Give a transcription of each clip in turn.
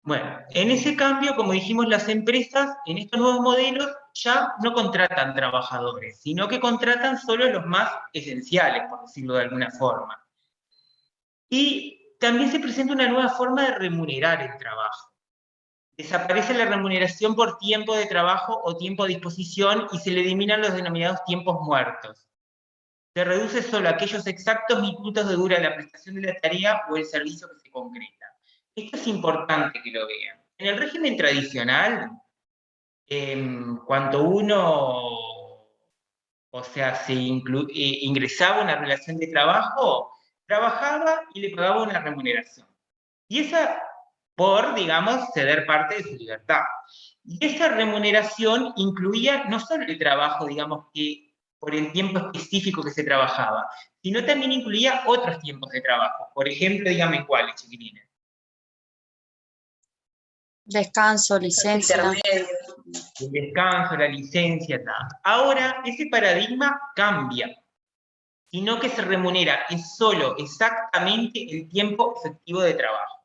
Bueno, en ese cambio, como dijimos, las empresas en estos nuevos modelos ya no contratan trabajadores, sino que contratan solo los más esenciales, por decirlo de alguna forma. Y también se presenta una nueva forma de remunerar el trabajo. Desaparece la remuneración por tiempo de trabajo o tiempo a disposición y se le eliminan los denominados tiempos muertos. Se reduce solo a aquellos exactos minutos de dura la prestación de la tarea o el servicio que se concreta. Esto es importante que lo vean. En el régimen tradicional, cuando uno, o sea, ingresaba a una relación de trabajo, trabajaba y le pagaba una remuneración. Y esa por, digamos, ceder parte de su libertad. Y esa remuneración incluía no solo el trabajo, digamos, que por el tiempo específico que se trabajaba, sino también incluía otros tiempos de trabajo. Por ejemplo, díganme cuáles, chiquilines. Descanso, licencia. El descanso, la licencia, tal. Ahora, ese paradigma cambia, sino que se remunera es solo exactamente el tiempo efectivo de trabajo.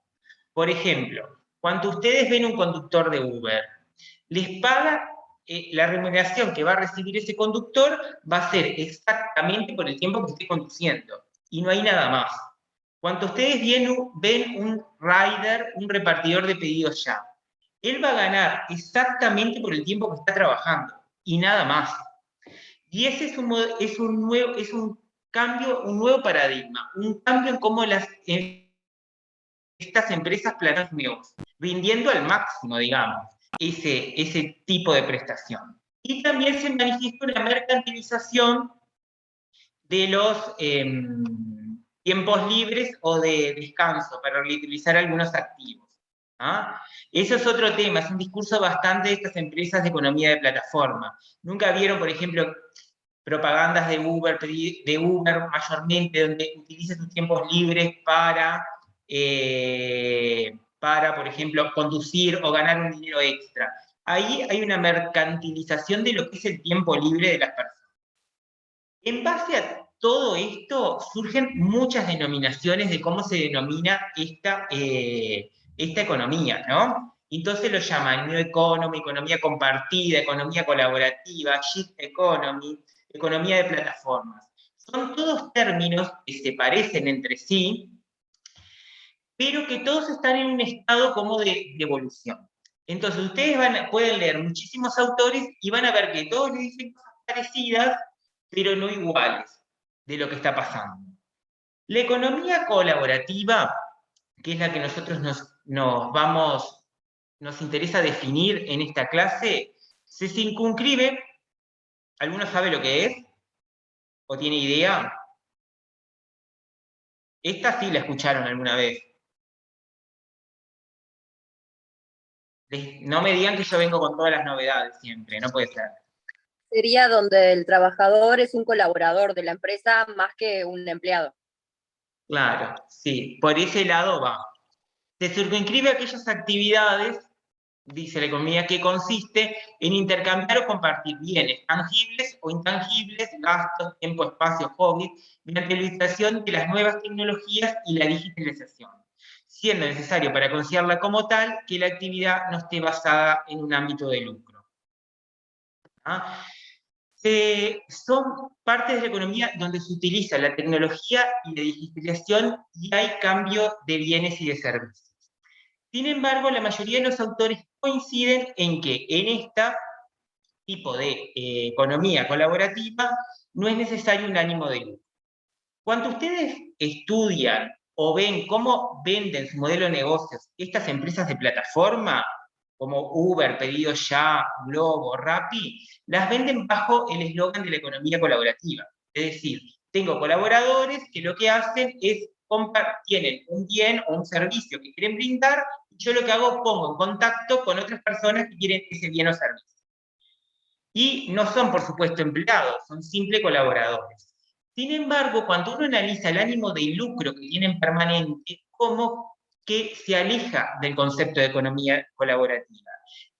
Por ejemplo, cuando ustedes ven un conductor de Uber, les paga la remuneración que va a recibir ese conductor va a ser exactamente por el tiempo que esté conduciendo. Y no hay nada más. Cuando ustedes ven un rider, un repartidor de pedidos ya, él va a ganar exactamente por el tiempo que está trabajando y nada más. Y ese es un cambio, un nuevo paradigma, un cambio en cómo estas empresas planean sus negocios, rindiendo al máximo, digamos, ese tipo de prestación. Y también se manifiesta una mercantilización de los tiempos libres o de descanso para reutilizar algunos activos. ¿Ah? Eso es otro tema, es un discurso bastante de estas empresas de economía de plataforma. Nunca vieron, por ejemplo, propagandas de Uber mayormente, donde utiliza sus tiempos libres para, por ejemplo, conducir o ganar un dinero extra. Ahí hay una mercantilización de lo que es el tiempo libre de las personas. En base a todo esto surgen muchas denominaciones de cómo se denomina esta economía, ¿no? Entonces lo llaman New Economy, economía compartida, economía colaborativa, Gig Economy, economía de plataformas. Son todos términos que se parecen entre sí, pero que todos están en un estado como de evolución. Entonces ustedes pueden leer muchísimos autores y van a ver que todos les dicen cosas parecidas, pero no iguales de lo que está pasando. La economía colaborativa, que es la que nosotros nos interesa definir en esta clase, se circunscribe, ¿alguno sabe lo que es? ¿O tiene idea? Esta sí la escucharon alguna vez. No me digan que yo vengo con todas las novedades siempre, no puede ser. Sería donde el trabajador es un colaborador de la empresa más que un empleado. Claro, sí, por ese lado va. Se circunscribe a aquellas actividades, dice la economía, que consiste en intercambiar o compartir bienes tangibles o intangibles, gastos, tiempo, espacio, hobbies, mediante la utilización de las nuevas tecnologías y la digitalización, siendo necesario para considerarla como tal que la actividad no esté basada en un ámbito de lucro. ¿Ah? Son partes de la economía donde se utiliza la tecnología y la digitalización y hay cambio de bienes y de servicios. Sin embargo, la mayoría de los autores coinciden en que en este tipo de economía colaborativa no es necesario un ánimo de lucro. Cuando ustedes estudian o ven cómo venden su modelo de negocios estas empresas de plataforma, como Uber, Pedido Ya, Globo, Rappi, las venden bajo el eslogan de la economía colaborativa. Es decir, tengo colaboradores que lo que hacen es tienen un bien o un servicio que quieren brindar, y yo lo que hago pongo en contacto con otras personas que quieren ese bien o servicio. Y no son, por supuesto, empleados, son simples colaboradores. Sin embargo, cuando uno analiza el ánimo de lucro que tienen permanente, como que se aleja del concepto de economía colaborativa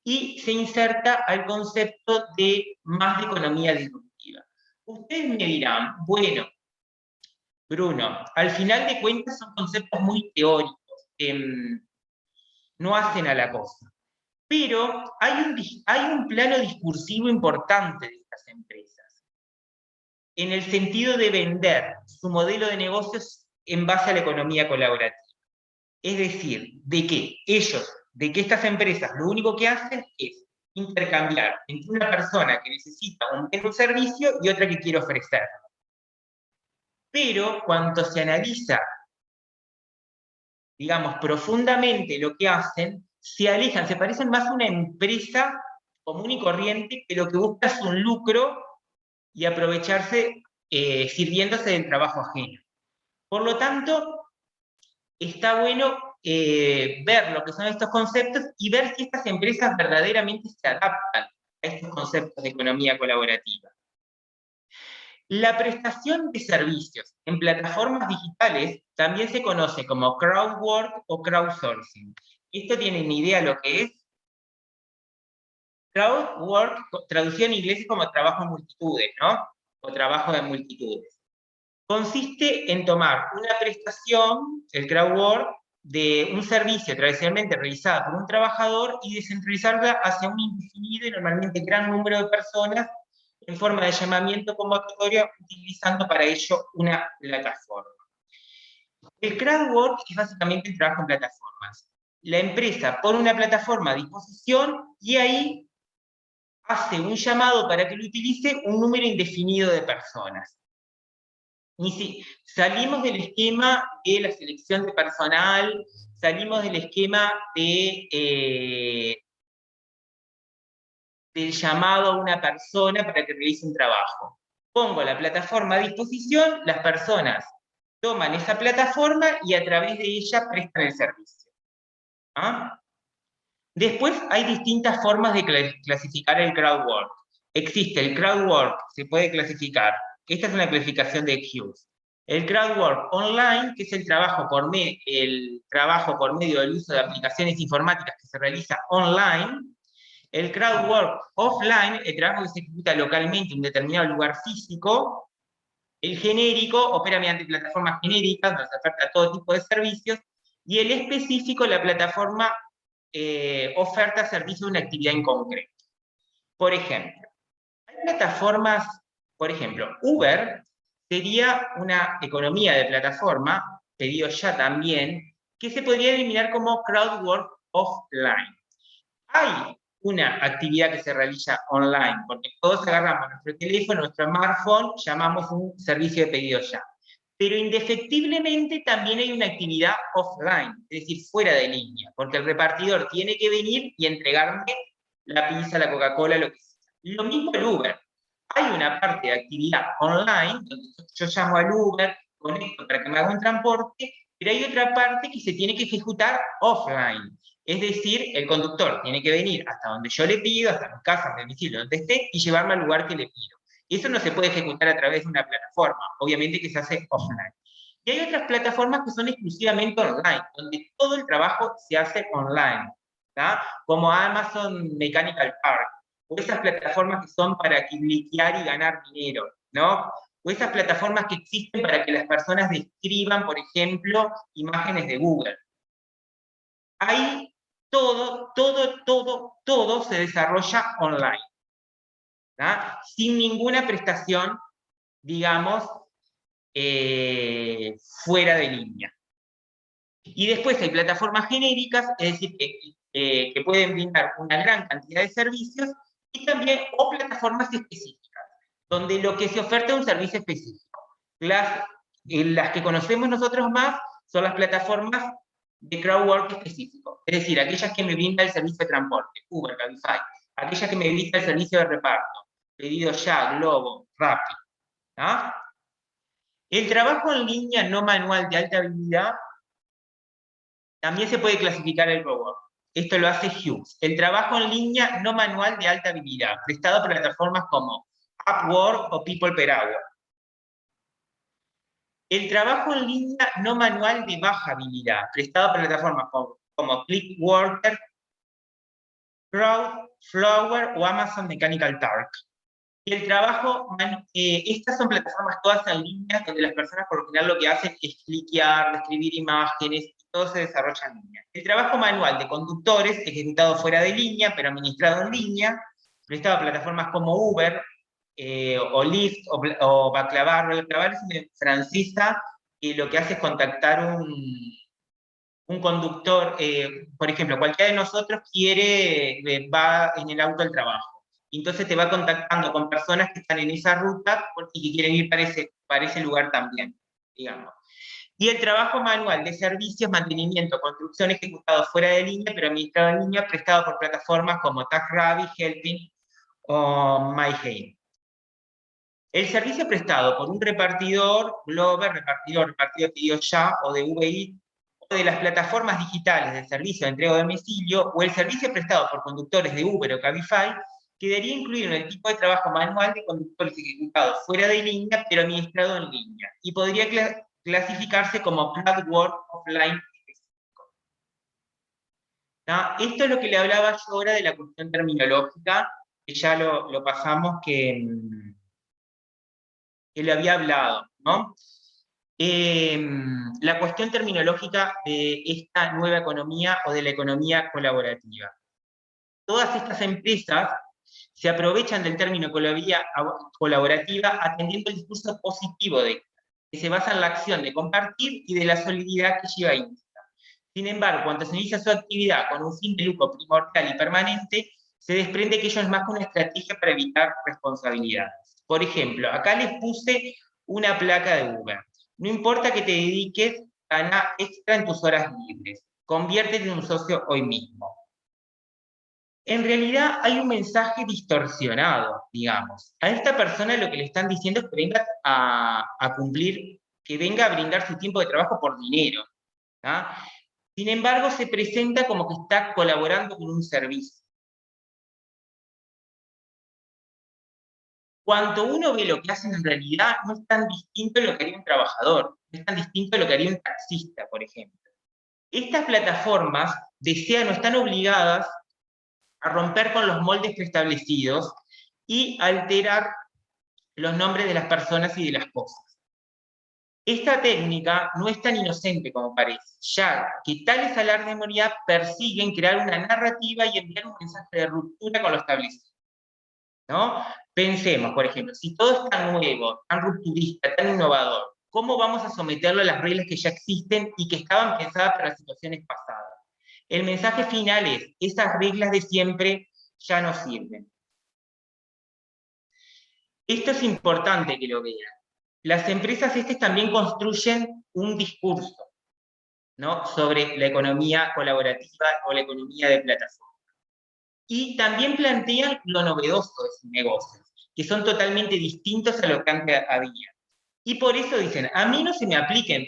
y se inserta al concepto de más de economía disruptiva. Ustedes me dirán, bueno, Bruno, al final de cuentas son conceptos muy teóricos. no hacen a la cosa. Pero hay un plano discursivo importante de estas empresas, en el sentido de vender su modelo de negocios en base a la economía colaborativa. Es decir, de que estas empresas lo único que hacen es intercambiar entre una persona que necesita un servicio y otra que quiere ofrecer. Pero cuando se analiza, digamos, profundamente lo que hacen, se alejan, se parecen más a una empresa común y corriente que lo que busca es un lucro y aprovecharse sirviéndose del trabajo ajeno. Por lo tanto, está bueno ver lo que son estos conceptos y ver si estas empresas verdaderamente se adaptan a estos conceptos de economía colaborativa. La prestación de servicios en plataformas digitales también se conoce como crowdwork o crowdsourcing. ¿Esto tienen idea lo que es? Crowdwork, traducido en inglés como trabajo en multitudes, ¿no? O trabajo de multitudes. Consiste en tomar una prestación, el crowdwork, de un servicio tradicionalmente realizado por un trabajador y descentralizarla hacia un indefinido y normalmente gran número de personas en forma de llamamiento convocatoria, utilizando para ello una plataforma. El crowdwork es básicamente el trabajo en plataformas. La empresa pone una plataforma a disposición y ahí hace un llamado para que lo utilice un número indefinido de personas. Salimos del esquema de la selección de personal, salimos del esquema del llamado a una persona para que realice un trabajo. Pongo la plataforma a disposición, las personas toman esa plataforma y a través de ella prestan el servicio. ¿Ah? Después hay distintas formas de clasificar el crowdwork. Existe el crowdwork, se puede clasificar. Esta es una clasificación de Hughes. El crowdwork online, que es el trabajo por medio del uso de aplicaciones informáticas que se realiza online. El crowdwork offline, el trabajo que se ejecuta localmente en un determinado lugar físico. El genérico opera mediante plataformas genéricas, donde se oferta todo tipo de servicios. Y el específico, la plataforma oferta servicio de una actividad en concreto. Por ejemplo, hay plataformas, por ejemplo, Uber sería una economía de plataforma, pedido ya también, que se podría eliminar como crowdwork offline. Hay una actividad que se realiza online, porque todos agarramos nuestro teléfono, nuestro smartphone, llamamos un servicio de pedido ya. Pero indefectiblemente también hay una actividad offline, es decir, fuera de línea, porque el repartidor tiene que venir y entregarme la pizza, la Coca-Cola, lo que sea. Lo mismo el Uber. Hay una parte de actividad online, donde yo llamo al Uber, conecto para que me haga un transporte, pero hay otra parte que se tiene que ejecutar offline. Es decir, el conductor tiene que venir hasta donde yo le pido, hasta mi casa, mi domicilio, donde esté, y llevarme al lugar que le pido. Eso no se puede ejecutar a través de una plataforma, obviamente que se hace offline. Y hay otras plataformas que son exclusivamente online, donde todo el trabajo se hace online, ¿tá? Como Amazon Mechanical Park, o esas plataformas que son para cliquear y ganar dinero, ¿no? O esas plataformas que existen para que las personas describan, por ejemplo, imágenes de Google. Ahí todo se desarrolla online, ¿tá? Sin ninguna prestación, digamos, fuera de línea. Y después hay plataformas genéricas, es decir, que pueden brindar una gran cantidad de servicios, y también, o plataformas específicas, donde lo que se oferta es un servicio específico. Las que conocemos nosotros más son las plataformas de crowdwork específico, es decir, aquellas que me brindan el servicio de transporte, Uber, Cabify, aquellas que me brindan el servicio de reparto, Pedido Ya, Globo, Rappi, ¿no? El trabajo en línea no manual de alta habilidad también se puede clasificar el crowdwork. Esto lo hace Hughes. El trabajo en línea no manual de alta habilidad, prestado por plataformas como Upwork o People Per Hour. El trabajo en línea no manual de baja habilidad, prestado por plataformas como Clickworker, Crowdflower o Amazon Mechanical Turk. Y el trabajo, estas son plataformas todas en línea donde las personas por lo general lo que hacen es cliquear, describir imágenes, todo se desarrolla en línea. El trabajo manual de conductores, ejecutado fuera de línea, pero administrado en línea, prestado a plataformas como Uber, o Lyft, o Baklavar. Baklavar es una francesa que lo que hace es contactar un conductor, por ejemplo, cualquiera de nosotros va en el auto al trabajo. Entonces te va contactando con personas que están en esa ruta y que quieren ir para ese lugar también, digamos. Y el trabajo manual de servicios, mantenimiento, construcción ejecutado fuera de línea, pero administrado en línea, prestado por plataformas como TaskRabbit, Helping o MyHail. El servicio prestado por un repartidor, Glover, repartido pedido ya, o de VI, o de las plataformas digitales de servicio de entrega a domicilio, o el servicio prestado por conductores de Uber o Cabify, quedaría incluido en el tipo de trabajo manual de conductores ejecutados fuera de línea, pero administrado en línea, y podría clasificarse como Cloud Work Offline específico. ¿No? Esto es lo que le hablaba yo ahora de la cuestión terminológica, que ya lo pasamos, que le había hablado, ¿no? La cuestión terminológica de esta nueva economía o de la economía colaborativa. Todas estas empresas se aprovechan del término economía colaborativa atendiendo el discurso positivo que se basa en la acción de compartir y de la solidaridad que lleva íntegra. Sin embargo, cuando se inicia su actividad con un fin de lucro primordial y permanente, se desprende que ello es más que una estrategia para evitar responsabilidades. Por ejemplo, acá les puse una placa de Uber. No importa que te dediques, gana extra en tus horas libres. Conviértete en un socio hoy mismo. En realidad hay un mensaje distorsionado, digamos. A esta persona lo que le están diciendo es que venga a cumplir, que venga a brindar su tiempo de trabajo por dinero. ¿tá? Sin embargo, se presenta como que está colaborando con un servicio. Cuando uno ve lo que hacen en realidad, no es tan distinto a lo que haría un trabajador, no es tan distinto a lo que haría un taxista, por ejemplo. Estas plataformas desean o están obligadas a romper con los moldes preestablecidos y alterar los nombres de las personas y de las cosas. Esta técnica no es tan inocente como parece, ya que tales alardes de memoria persiguen crear una narrativa y enviar un mensaje de ruptura con lo establecido. ¿No? Pensemos, por ejemplo, si todo es tan nuevo, tan rupturista, tan innovador, ¿cómo vamos a someterlo a las reglas que ya existen y que estaban pensadas para situaciones pasadas? El mensaje final es, esas reglas de siempre ya no sirven. Esto es importante que lo vean. Las empresas también construyen un discurso, ¿no? Sobre la economía colaborativa o la economía de plataforma. Y también plantean lo novedoso de sus negocios, que son totalmente distintos a lo que antes había. Y por eso dicen, a mí no se me apliquen,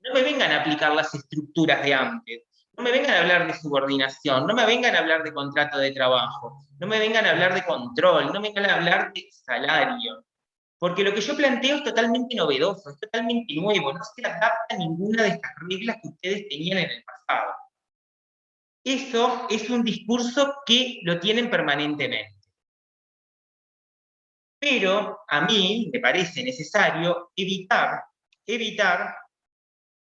no me vengan a aplicar las estructuras de antes, no me vengan a hablar de subordinación, no me vengan a hablar de contrato de trabajo, no me vengan a hablar de control, no me vengan a hablar de salario. Porque lo que yo planteo es totalmente novedoso, es totalmente nuevo, no se adapta a ninguna de estas reglas que ustedes tenían en el pasado. Eso es un discurso que lo tienen permanentemente. Pero a mí me parece necesario evitar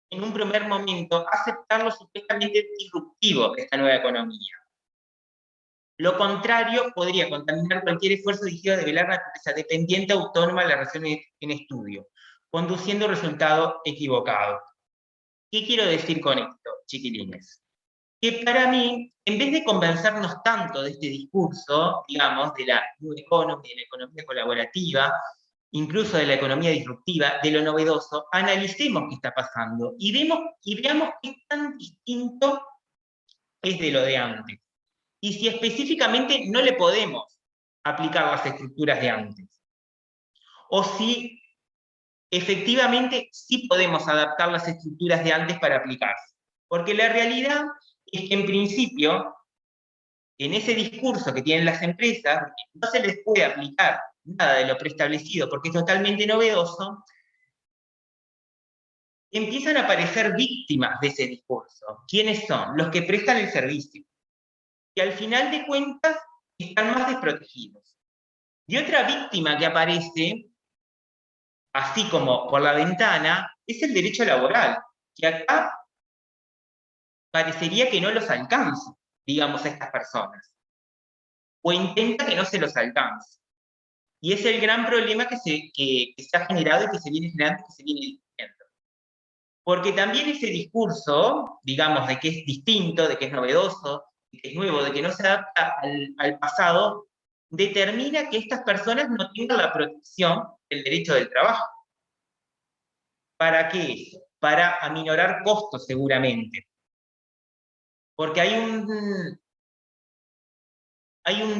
en un primer momento aceptar lo supuestamente disruptivo de esta nueva economía. Lo contrario podría contaminar cualquier esfuerzo dirigido a develar la naturaleza dependiente autónoma de la relación en estudio, conduciendo a resultados equivocados. ¿Qué quiero decir con esto, chiquilines? Que para mí, en vez de convencernos tanto de este discurso, digamos, de la New Economy, de la economía colaborativa, incluso de la economía disruptiva, de lo novedoso, analicemos qué está pasando y veamos qué tan distinto es de lo de antes. Y si específicamente no le podemos aplicar las estructuras de antes. O si efectivamente sí podemos adaptar las estructuras de antes para aplicarse. Porque la realidad es que en principio, en ese discurso que tienen las empresas, no se les puede aplicar nada de lo preestablecido porque es totalmente novedoso, empiezan a aparecer víctimas de ese discurso. ¿Quiénes son? Los que prestan el servicio. Y al final de cuentas están más desprotegidos. Y otra víctima que aparece, así como por la ventana, es el derecho laboral, que acá parecería que no los alcanza, digamos, a estas personas. O intenta que no se los alcance. Y es el gran problema que se ha generado y que se viene generando y que se viene discutiendo. Porque también ese discurso, digamos, de que es distinto, de que es novedoso, de que es nuevo, de que no se adapta al pasado, determina que estas personas no tengan la protección del derecho del trabajo. ¿Para qué? Para aminorar costos, seguramente. Porque hay un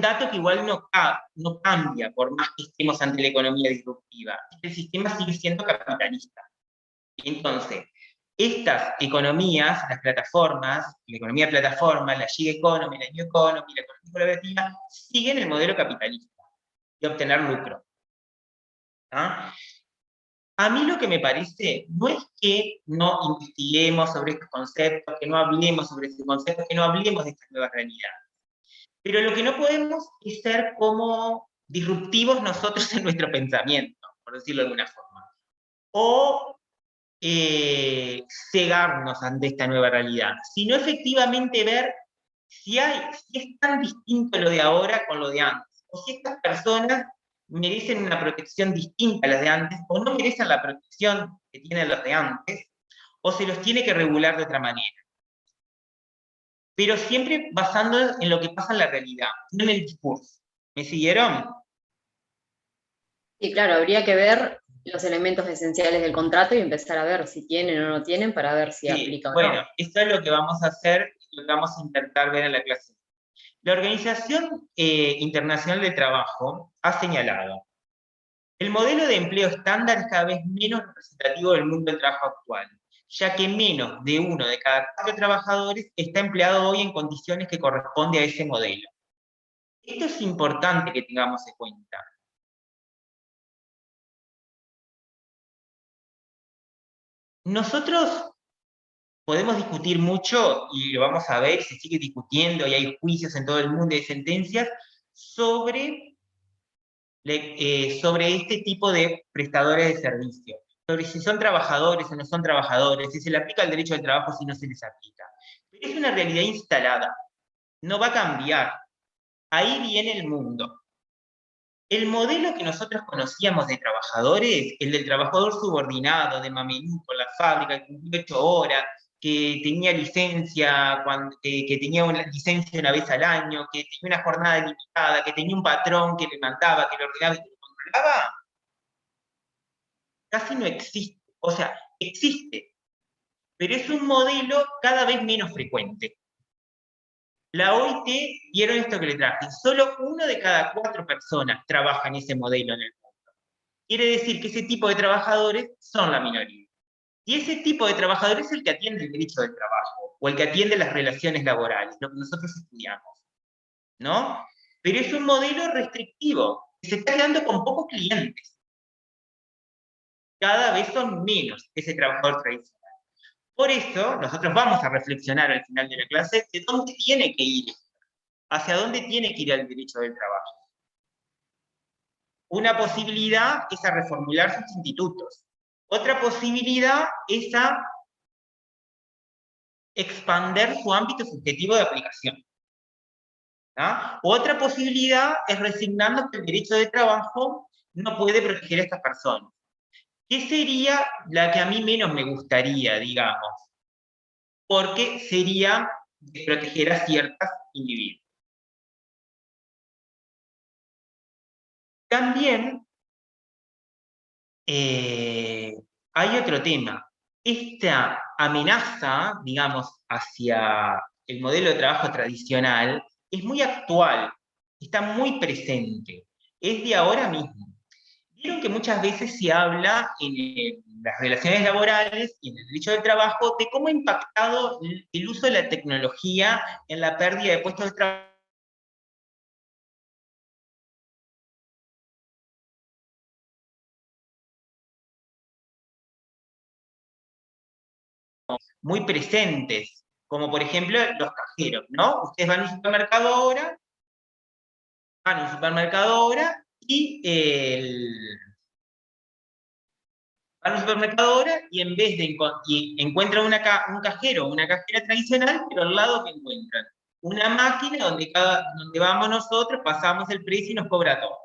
dato que igual no cambia, por más que estemos ante la economía disruptiva. El sistema sigue siendo capitalista. Entonces, estas economías, las plataformas, la economía plataforma, la gig economy, la new economy, la economía colaborativa, siguen el modelo capitalista de obtener lucro. ¿Ah? A mí lo que me parece no es que no investiguemos sobre estos conceptos, que no hablemos sobre estos conceptos, que no hablemos de estas nuevas realidades. Pero lo que no podemos es ser como disruptivos nosotros en nuestro pensamiento, por decirlo de alguna forma. O cegarnos ante esta nueva realidad, sino efectivamente ver si es tan distinto lo de ahora con lo de antes, o si estas personas merecen una protección distinta a las de antes, o no merecen la protección que tienen los de antes, o se los tiene que regular de otra manera. Pero siempre basando en lo que pasa en la realidad, no en el discurso. ¿Me siguieron? Y claro, habría que ver los elementos esenciales del contrato y empezar a ver si tienen o no tienen para ver si Sí, aplica o bueno, no. esto es lo que vamos a hacer, lo que vamos a intentar ver en la clase. La Organización Internacional del Trabajo ha señalado: el modelo de empleo estándar es cada vez menos representativo del mundo del trabajo actual, ya que menos de 1 de cada 4 trabajadores está empleado hoy en condiciones que corresponden a ese modelo. Esto es importante que tengamos en cuenta. Nosotros podemos discutir mucho, y lo vamos a ver, se sigue discutiendo, y hay juicios en todo el mundo, hay sentencias, sobre este tipo de prestadores de servicio, sobre si son trabajadores o no son trabajadores, si se le aplica el derecho del trabajo o si no se les aplica. Pero es una realidad instalada, no va a cambiar. Ahí viene el mundo. El modelo que nosotros conocíamos de trabajadores, el del trabajador subordinado, de mameluco en la fábrica, que cumplía 8 horas, que tenía licencia, que tenía una licencia una vez al año, que tenía una jornada limitada, que tenía un patrón que le mandaba, que lo ordenaba y que lo controlaba, casi no existe. O sea, existe, pero es un modelo cada vez menos frecuente. La OIT, vieron esto que le traje, solo 1 de cada 4 personas trabaja en ese modelo en el mundo. Quiere decir que ese tipo de trabajadores son la minoría. Y ese tipo de trabajador es el que atiende el derecho del trabajo, o el que atiende las relaciones laborales, lo que nosotros estudiamos, ¿no? Pero es un modelo restrictivo, que se está quedando con pocos clientes. Cada vez son menos ese trabajador tradicional. Por eso, nosotros vamos a reflexionar al final de la clase de dónde tiene que ir, hacia dónde tiene que ir el derecho del trabajo. Una posibilidad es a reformular sus institutos. Otra posibilidad es a expander su ámbito subjetivo de aplicación. ¿Ah? Otra posibilidad es resignarnos que el derecho de trabajo no puede proteger a estas personas. ¿Qué sería la que a mí menos me gustaría, digamos? Porque sería de proteger a ciertos individuos. También hay otro tema. Esta amenaza, digamos, hacia el modelo de trabajo tradicional es muy actual, está muy presente, es de ahora mismo. Vieron que muchas veces se habla en las relaciones laborales y en el derecho del trabajo de cómo ha impactado el uso de la tecnología en la pérdida de puestos de trabajo. Muy presentes, como por ejemplo los cajeros, ¿no? Ustedes van a un supermercado ahora, y Va a un supermercado ahora y en vez de encuentran un cajero o una cajera tradicional, pero al lado que encuentran una máquina donde vamos nosotros, pasamos el precio y nos cobra todo.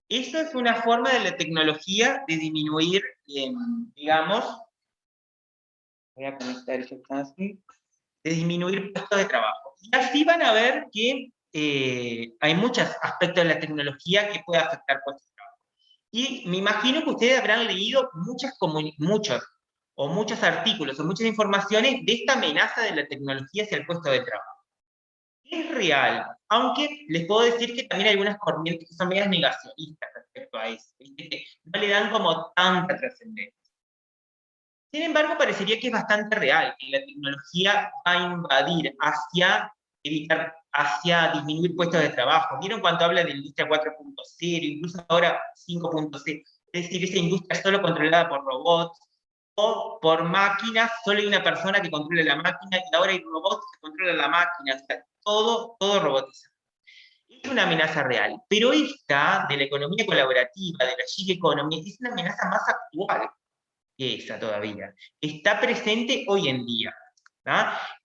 Eso es una forma de la tecnología de disminuir, digamos, voy a conectar esto así, de disminuir puestos de trabajo. Y así van a ver que hay muchos aspectos de la tecnología que puede afectar puestos de trabajo. Y me imagino que ustedes habrán leído muchos artículos o muchas informaciones de esta amenaza de la tecnología hacia el puesto de trabajo. Es real, aunque les puedo decir que también hay algunas corrientes que son medias negacionistas respecto a eso, que no le dan como tanta trascendencia. Sin embargo, parecería que es bastante real, que la tecnología va a invadir hacia disminuir puestos de trabajo. ¿Vieron cuando habla de industria 4.0, incluso ahora 5.0? Es decir, esa industria solo controlada por robots, o por máquinas, solo hay una persona que controla la máquina, y ahora hay robots que controlan la máquina, o sea, todo robotizado. Es una amenaza real, pero esta, de la economía colaborativa, de la gig economy, es una amenaza más actual que esa todavía. Está presente hoy en día, ¿no?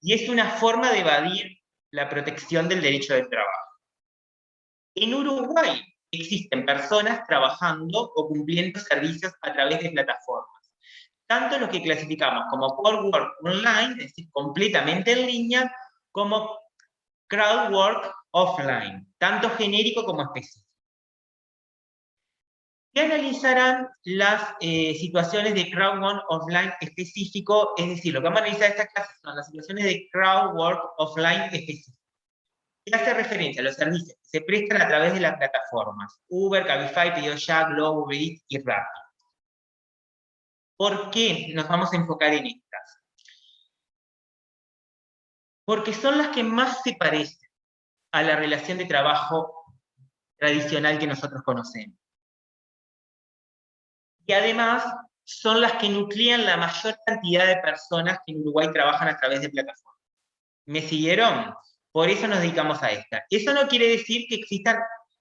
Y es una forma de evadir la protección del derecho del trabajo. En Uruguay existen personas trabajando o cumpliendo servicios a través de plataformas. Tanto los que clasificamos como core work online, es decir, completamente en línea, como crowd work offline, tanto genérico como específico. ¿Qué analizarán las situaciones de crowd work offline específico? Es decir, lo que vamos a analizar en esta clase son las situaciones de crowd work offline específico. ¿Qué hace referencia a los servicios que se prestan a través de las plataformas? Uber, Cabify, PedidosYa, Globo, Uber Eats y Rappi. ¿Por qué nos vamos a enfocar en estas? Porque son las que más se parecen a la relación de trabajo tradicional que nosotros conocemos. Y además son las que nuclean la mayor cantidad de personas que en Uruguay trabajan a través de plataformas. ¿Me siguieron? Por eso nos dedicamos a esta. Eso no quiere decir que existan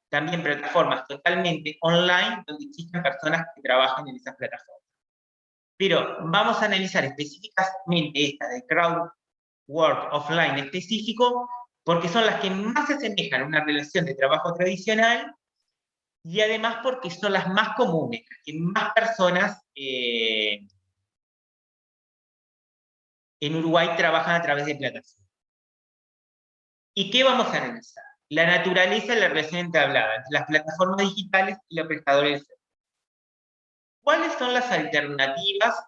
también plataformas totalmente online donde existan personas que trabajan en esas plataformas. Pero vamos a analizar específicamente esta de crowd work offline específico, porque son las que más se asemejan a una relación de trabajo tradicional, y además porque son las más comunes, las que más personas en Uruguay trabajan a través de plataformas. ¿Y qué vamos a analizar? La naturaleza de la relación entablada entre las plataformas digitales y los prestadores de servicios. ¿Cuáles son las alternativas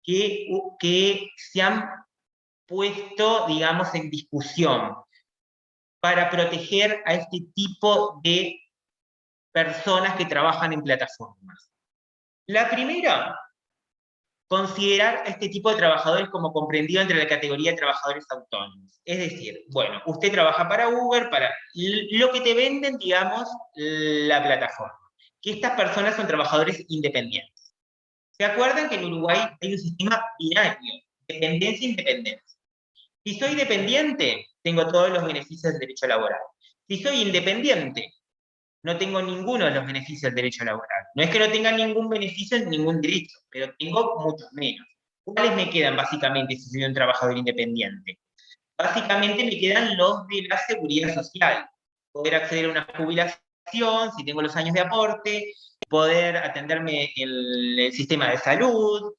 que se han puesto, digamos, en discusión para proteger a este tipo de personas que trabajan en plataformas? La primera, considerar a este tipo de trabajadores como comprendido entre la categoría de trabajadores autónomos. Es decir, bueno, usted trabaja para Uber, para lo que te venden, digamos, la plataforma. Que estas personas son trabajadores independientes. ¿Se acuerdan que en Uruguay hay un sistema binario, dependencia-independencia? Si soy dependiente, tengo todos los beneficios del derecho laboral. Si soy independiente, no tengo ninguno de los beneficios del derecho laboral. No es que no tenga ningún beneficio en ningún derecho, pero tengo muchos menos. ¿Cuáles me quedan básicamente si soy un trabajador independiente? Básicamente me quedan los de la seguridad social. Poder acceder a una jubilación, si tengo los años de aporte, poder atenderme el sistema de salud,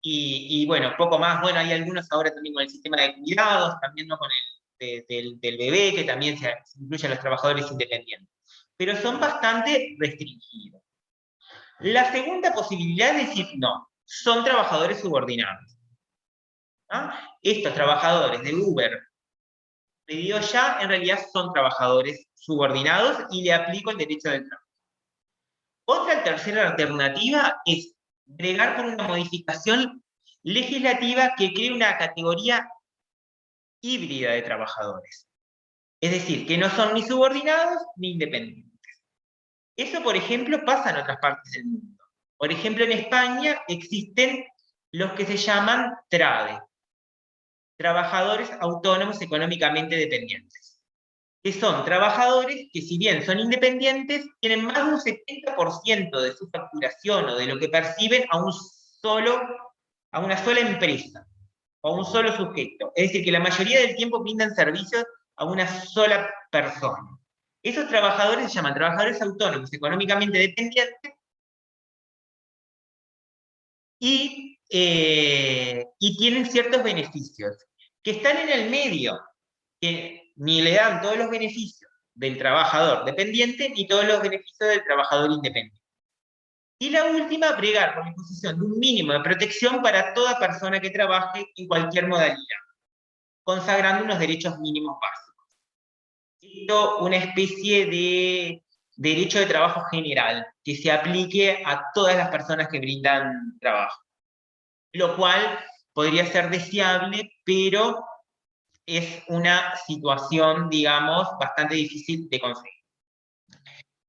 y bueno, poco más. Bueno, hay algunos ahora también con el sistema de cuidados, también no con el del bebé, que también se incluyen los trabajadores independientes. Pero son bastante restringidos. La segunda posibilidad es decir, no, son trabajadores subordinados. ¿No? Estos trabajadores de Uber, PedidosYa, en realidad son trabajadores subordinados y le aplico el derecho del trabajo. Otra tercera alternativa es bregar por una modificación legislativa que cree una categoría híbrida de trabajadores. Es decir, que no son ni subordinados ni independientes. Eso, por ejemplo, pasa en otras partes del mundo. Por ejemplo, en España existen los que se llaman TRADE, trabajadores autónomos económicamente dependientes. que son trabajadores que, si bien son independientes, tienen más de un 70% de su facturación o de lo que perciben a una sola empresa o a un solo sujeto. Es decir, que la mayoría del tiempo brindan servicios a una sola persona. Esos trabajadores se llaman trabajadores autónomos, económicamente dependientes, y tienen ciertos beneficios, que están en el medio, que ni le dan todos los beneficios del trabajador dependiente, ni todos los beneficios del trabajador independiente. Y la última, bregar por la imposición de un mínimo de protección para toda persona que trabaje en cualquier modalidad, consagrando unos derechos mínimos básicos. Esto, una especie de derecho de trabajo general, que se aplique a todas las personas que brindan trabajo. Lo cual podría ser deseable, pero es una situación, digamos, bastante difícil de conseguir.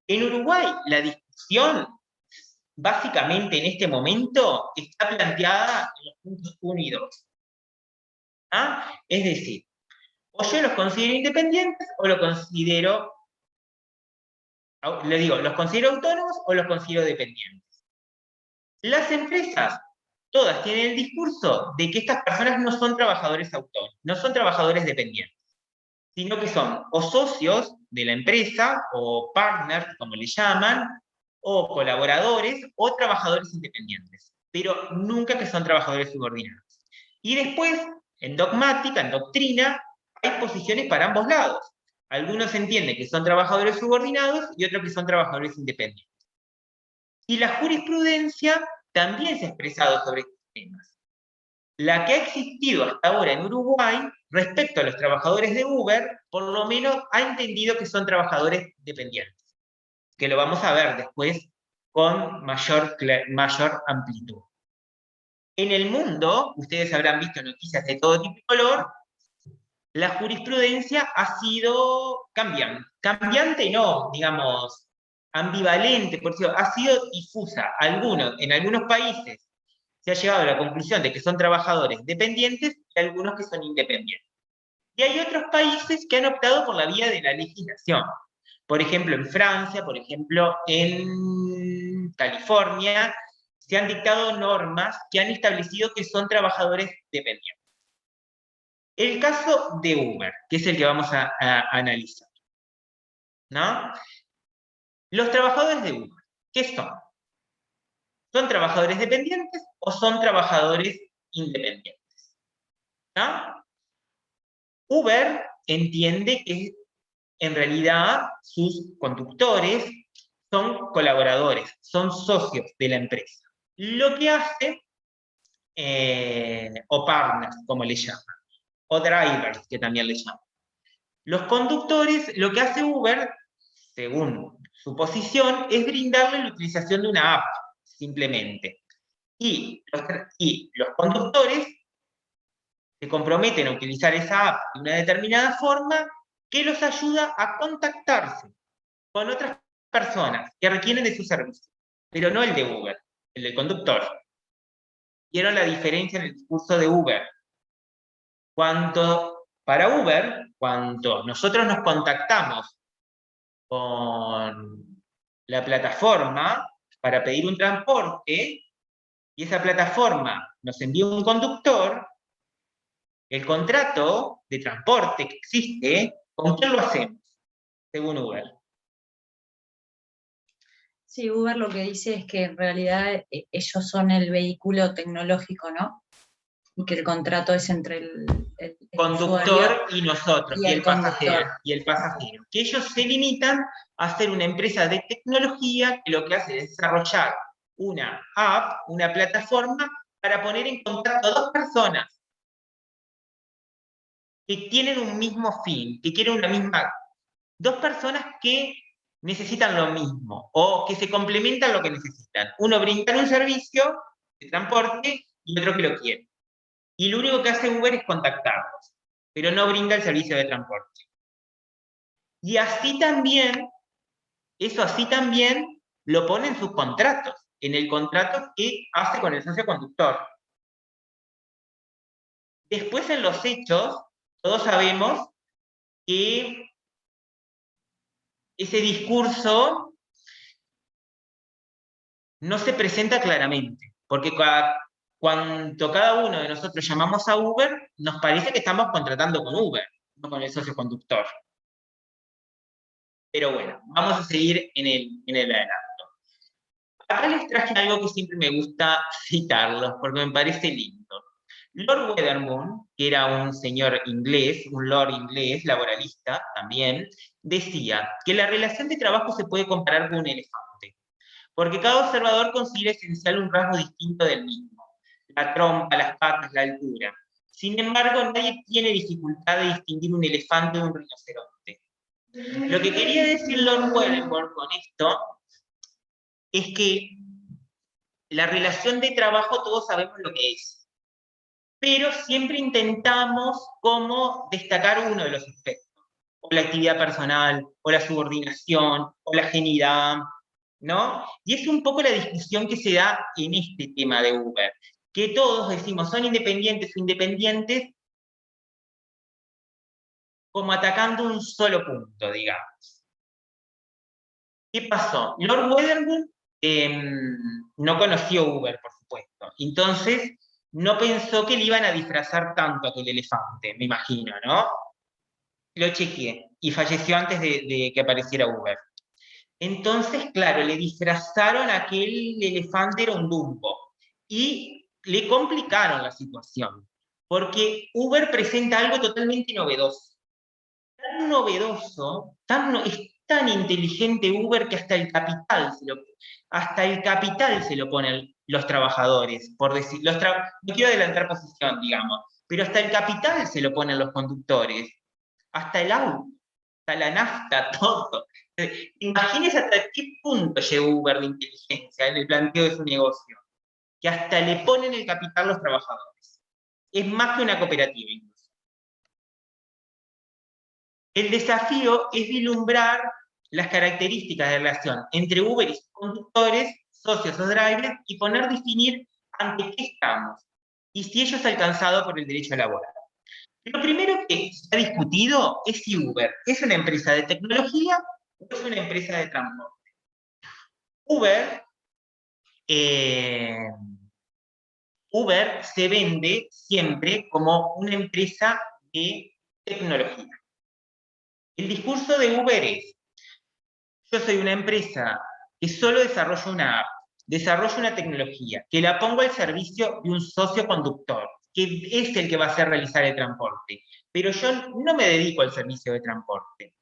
En Uruguay, la discusión, básicamente en este momento, está planteada en los puntos 1 y 2. ¿Ah? Es decir, o yo los considero independientes o los considero autónomos o los considero dependientes. Las empresas, todas tienen el discurso de que estas personas no son trabajadores autónomos, no son trabajadores dependientes, sino que son o socios de la empresa, o partners, como le llaman, o colaboradores, o trabajadores independientes, pero nunca que son trabajadores subordinados. Y después, en dogmática, en doctrina, hay posiciones para ambos lados. Algunos entienden que son trabajadores subordinados y otros que son trabajadores independientes. Y la jurisprudencia también se ha expresado sobre estos temas. La que ha existido hasta ahora en Uruguay, respecto a los trabajadores de Uber, por lo menos ha entendido que son trabajadores dependientes, que lo vamos a ver después con mayor amplitud. En el mundo, ustedes habrán visto noticias de todo tipo y color, la jurisprudencia ha sido cambiante. Cambiante no, digamos, ambivalente, por decirlo, ha sido difusa. En algunos países se ha llegado a la conclusión de que son trabajadores dependientes y algunos que son independientes. Y hay otros países que han optado por la vía de la legislación. Por ejemplo, en Francia, por ejemplo, en California, se han dictado normas que han establecido que son trabajadores dependientes. El caso de Uber, que es el que vamos a analizar, ¿no? Los trabajadores de Uber, ¿qué son? ¿Son trabajadores dependientes o son trabajadores independientes? ¿No? Uber entiende que en realidad sus conductores son colaboradores, son socios de la empresa. Lo que hace, o partners, como le llaman, o drivers, que también le llaman. Los conductores, lo que hace Uber, según su posición, es brindarle la utilización de una app, simplemente. Y los conductores se comprometen a utilizar esa app de una determinada forma que los ayuda a contactarse con otras personas que requieren de su servicio, pero no el de Uber, el del conductor. ¿Vieron la diferencia en el discurso de Uber? Para Uber, cuando nosotros nos contactamos con la plataforma para pedir un transporte, y esa plataforma nos envía un conductor, el contrato de transporte que existe, ¿con quién lo hacemos? Según Uber. Sí, Uber lo que dice es que en realidad ellos son el vehículo tecnológico, ¿no? Y que el contrato es entre el conductor y nosotros, y el conductor. pasajero. Que ellos se limitan a ser una empresa de tecnología que lo que hace es desarrollar una app, una plataforma, para poner en contacto a dos personas que tienen un mismo fin, que quieren una misma... Dos personas que necesitan lo mismo, o que se complementan lo que necesitan. Uno brinda un servicio de transporte y otro que lo quiere. Y lo único que hace Uber es contactarlos, pero no brinda el servicio de transporte. Y así también lo pone en sus contratos, en el contrato que hace con el socio conductor. Después, en los hechos, todos sabemos que ese discurso no se presenta claramente, porque cuando cada uno de nosotros llamamos a Uber, nos parece que estamos contratando con Uber, no con el socio conductor. Pero bueno, vamos a seguir en el adelanto. Acá les traje algo que siempre me gusta citarlos, porque me parece lindo. Lord Weathermoon, que era un señor inglés, un lord inglés, laboralista también, decía que la relación de trabajo se puede comparar con un elefante, porque cada observador considera esencial un rasgo distinto del mismo, la trompa, las patas, la altura. Sin embargo, nadie tiene dificultad de distinguir un elefante de un rinoceronte. Lo que quería decir Lord Weathermoon con esto es que la relación de trabajo todos sabemos lo que es, pero siempre intentamos como destacar uno de los aspectos, o la actividad personal, o la subordinación, o la ajenidad, ¿no? Y es un poco la discusión que se da en este tema de Uber, que todos decimos son independientes o independientes, como atacando un solo punto, digamos. ¿Qué pasó? Lord Weathermoon no conoció Uber, por supuesto. Entonces, no pensó que le iban a disfrazar tanto a aquel elefante, me imagino, ¿no? Lo chequeé y falleció antes de que apareciera Uber. Entonces, claro, le disfrazaron a aquel elefante, era un Dumbo, y le complicaron la situación, porque Uber presenta algo totalmente novedoso. Tan novedoso, es tan inteligente Uber que hasta el capital se lo ponen los trabajadores, por decir, no quiero adelantar posición, digamos, pero hasta el capital se lo ponen los conductores, hasta el auto, hasta la nafta, todo. Imagínense hasta qué punto llegó Uber de inteligencia en el planteo de su negocio, que hasta le ponen el capital los trabajadores. Es más que una cooperativa incluso. El desafío es vislumbrar las características de relación entre Uber y sus conductores, socios o drivers, y definir ante qué estamos, y si ello es alcanzado por el derecho laboral. Lo primero que se ha discutido es si Uber es una empresa de tecnología o es una empresa de transporte. Uber se vende siempre como una empresa de tecnología. El discurso de Uber es: yo soy una empresa que solo desarrolla una app, desarrollo una tecnología, que la pongo al servicio de un socio conductor, que es el que va a hacer realizar el transporte, pero yo no me dedico al servicio de transporte.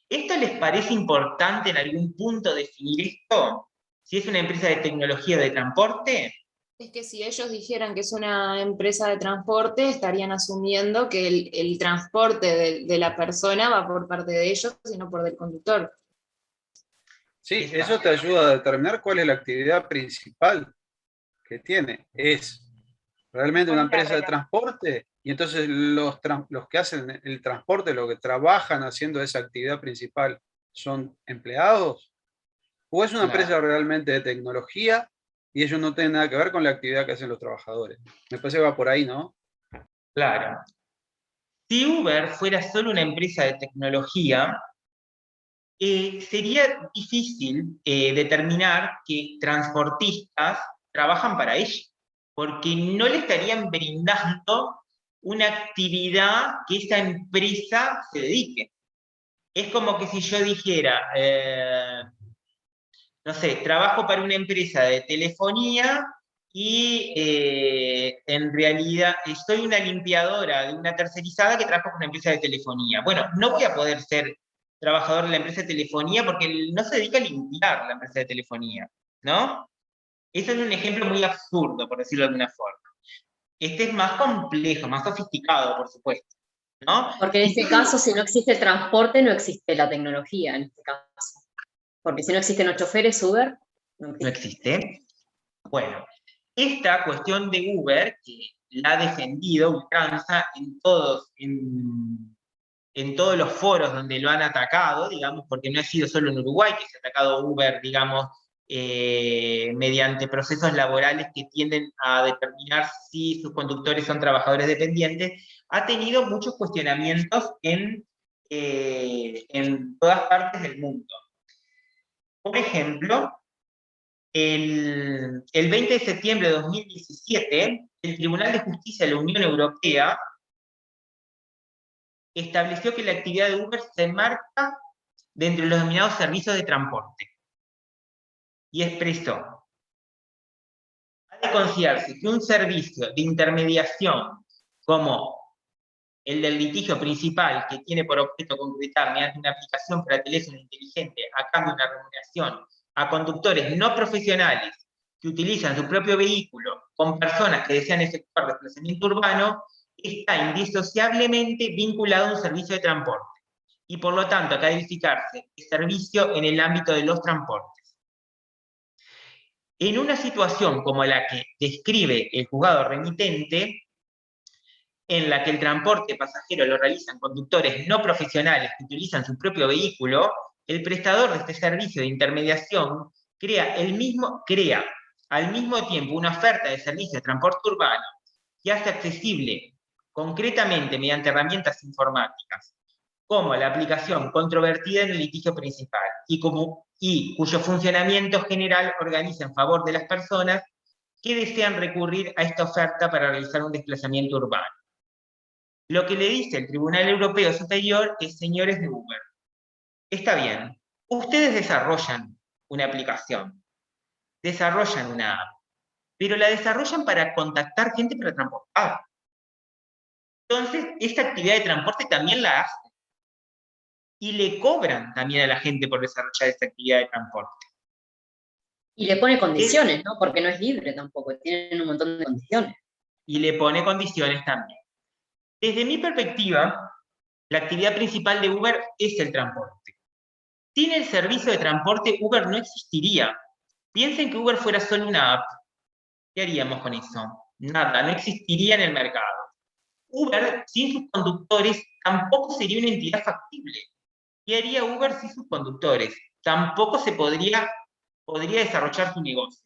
¿Esto les parece importante en algún punto definir esto? Si es una empresa de tecnología o de transporte. Es que si ellos dijeran que es una empresa de transporte, estarían asumiendo que el transporte de la persona va por parte de ellos y no por del conductor. Sí, eso te ayuda a determinar cuál es la actividad principal que tiene. ¿Es realmente una empresa de transporte? Y entonces los que hacen el transporte, los que trabajan haciendo esa actividad principal, ¿son empleados? ¿O es una empresa realmente de tecnología y ellos no tienen nada que ver con la actividad que hacen los trabajadores? Me parece que va por ahí, ¿no? Claro. Si Uber fuera solo una empresa de tecnología, sería difícil determinar que transportistas trabajan para ella, porque no le estarían brindando una actividad que esa empresa se dedique. Es como que si yo dijera, no sé, trabajo para una empresa de telefonía y en realidad soy una limpiadora de una tercerizada que trabaja con una empresa de telefonía. Bueno, no voy a poder ser trabajador de la empresa de telefonía porque no se dedica a limpiar la empresa de telefonía, ¿no? Eso es un ejemplo muy absurdo, por decirlo de alguna forma. Este es más complejo, más sofisticado, por supuesto, ¿no? Porque en este caso, si no existe el transporte, no existe la tecnología, en este caso. Porque si no existen los choferes, Uber no existe. Bueno, esta cuestión de Uber, que la ha defendido ultranza en todos los foros donde lo han atacado, digamos, porque no ha sido solo en Uruguay que se ha atacado Uber, digamos, mediante procesos laborales que tienden a determinar si sus conductores son trabajadores dependientes, ha tenido muchos cuestionamientos en todas partes del mundo. Por ejemplo, el 20 de septiembre de 2017, el Tribunal de Justicia de la Unión Europea estableció que la actividad de Uber se enmarca dentro de los denominados servicios de transporte. Y expresó: ha de considerarse que un servicio de intermediación como el del litigio principal, que tiene por objeto concretar mediante una aplicación para teléfono inteligente a cambio de una remuneración a conductores no profesionales que utilizan su propio vehículo con personas que desean efectuar desplazamiento urbano, está indisociablemente vinculado a un servicio de transporte y por lo tanto ha de calificarse de servicio en el ámbito de los transportes. En una situación como la que describe el juzgado remitente, en la que el transporte pasajero lo realizan conductores no profesionales que utilizan su propio vehículo, el prestador de este servicio de intermediación crea al mismo tiempo una oferta de servicio de transporte urbano que hace accesible concretamente mediante herramientas informáticas, como la aplicación controvertida en el litigio principal, y cuyo funcionamiento general organiza en favor de las personas que desean recurrir a esta oferta para realizar un desplazamiento urbano. Lo que le dice el Tribunal Europeo Superior es: señores de Uber, está bien, ustedes desarrollan una aplicación, desarrollan una app, pero la desarrollan para contactar gente para transportar. Entonces, esta actividad de transporte también la hacen. Y le cobran también a la gente por desarrollar esta actividad de transporte. Y le pone condiciones, ¿no? Porque no es libre tampoco, tienen un montón de condiciones. Y le pone condiciones también. Desde mi perspectiva, la actividad principal de Uber es el transporte. Sin el servicio de transporte, Uber no existiría. Piensen que Uber fuera solo una app. ¿Qué haríamos con eso? Nada, no existiría en el mercado. Uber, sin sus conductores, tampoco sería una entidad factible. ¿Qué haría Uber sin sus conductores? Tampoco se podría desarrollar su negocio.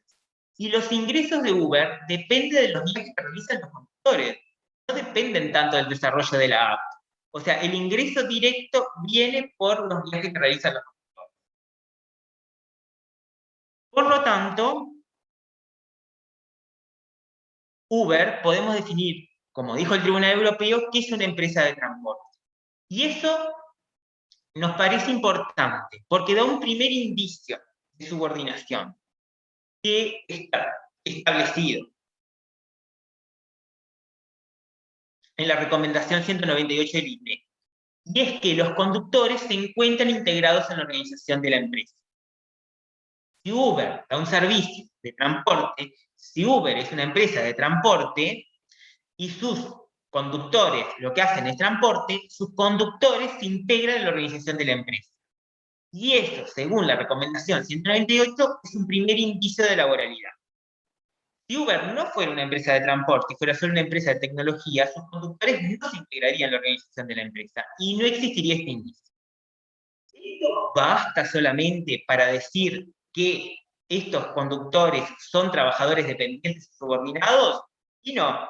Y los ingresos de Uber dependen de los viajes que realizan los conductores. No dependen tanto del desarrollo de la app. O sea, el ingreso directo viene por los viajes que realizan los conductores. Por lo tanto, Uber podemos definir, como dijo el Tribunal Europeo, que es una empresa de transporte. Y eso nos parece importante, porque da un primer indicio de subordinación que está establecido en la recomendación 198 del IPE, y es que los conductores se encuentran integrados en la organización de la empresa. Si Uber da un servicio de transporte, si Uber es una empresa de transporte y sus conductores lo que hacen es transporte, sus conductores se integran en la organización de la empresa. Y eso, según la recomendación 198, es un primer indicio de laboralidad. Si Uber no fuera una empresa de transporte, fuera solo una empresa de tecnología, sus conductores no se integrarían en la organización de la empresa y no existiría este índice. ¿Esto basta solamente para decir que estos conductores son trabajadores dependientes subordinados? Y no,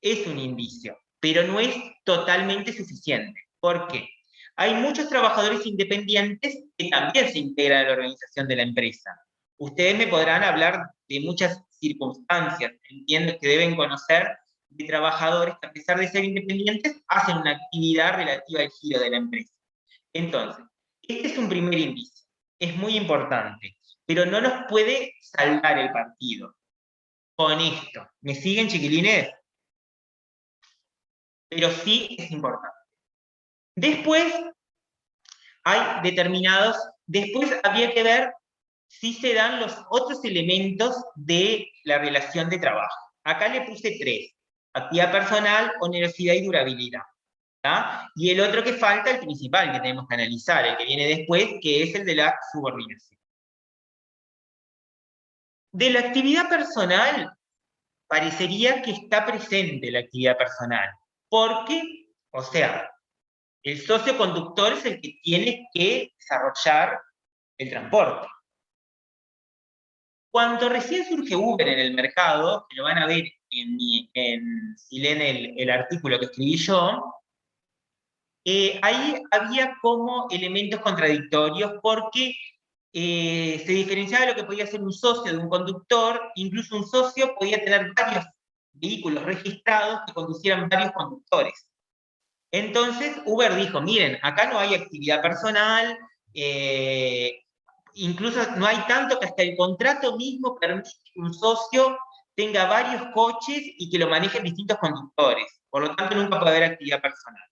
es un indicio, pero no es totalmente suficiente. ¿Por qué? Hay muchos trabajadores independientes que también se integran a la organización de la empresa. Ustedes me podrán hablar de muchas circunstancias, entiendo que deben conocer, de trabajadores que a pesar de ser independientes hacen una actividad relativa al giro de la empresa. Entonces, este es un primer indicio, es muy importante, pero no nos puede salvar el partido con esto. ¿Me siguen, chiquilines? Pero sí es importante. Después habría que ver si se dan los otros elementos de la relación de trabajo. Acá le puse 3: actividad personal, onerosidad y durabilidad. ¿tá? Y el otro que falta, el principal que tenemos que analizar, el que viene después, que es el de la subordinación. De la actividad personal, parecería que está presente la actividad personal. Porque, o sea, el socio conductor es el que tiene que desarrollar el transporte. Cuando recién surge Uber en el mercado, que lo van a ver si leen el artículo que escribí yo, ahí había como elementos contradictorios porque se diferenciaba de lo que podía ser un socio de un conductor. Incluso un socio podía tener varios vehículos registrados que conducieran varios conductores. Entonces Uber dijo, miren, acá no hay actividad personal, incluso no hay tanto que hasta el contrato mismo permite que un socio tenga varios coches y que lo manejen distintos conductores. Por lo tanto, nunca puede haber actividad personal.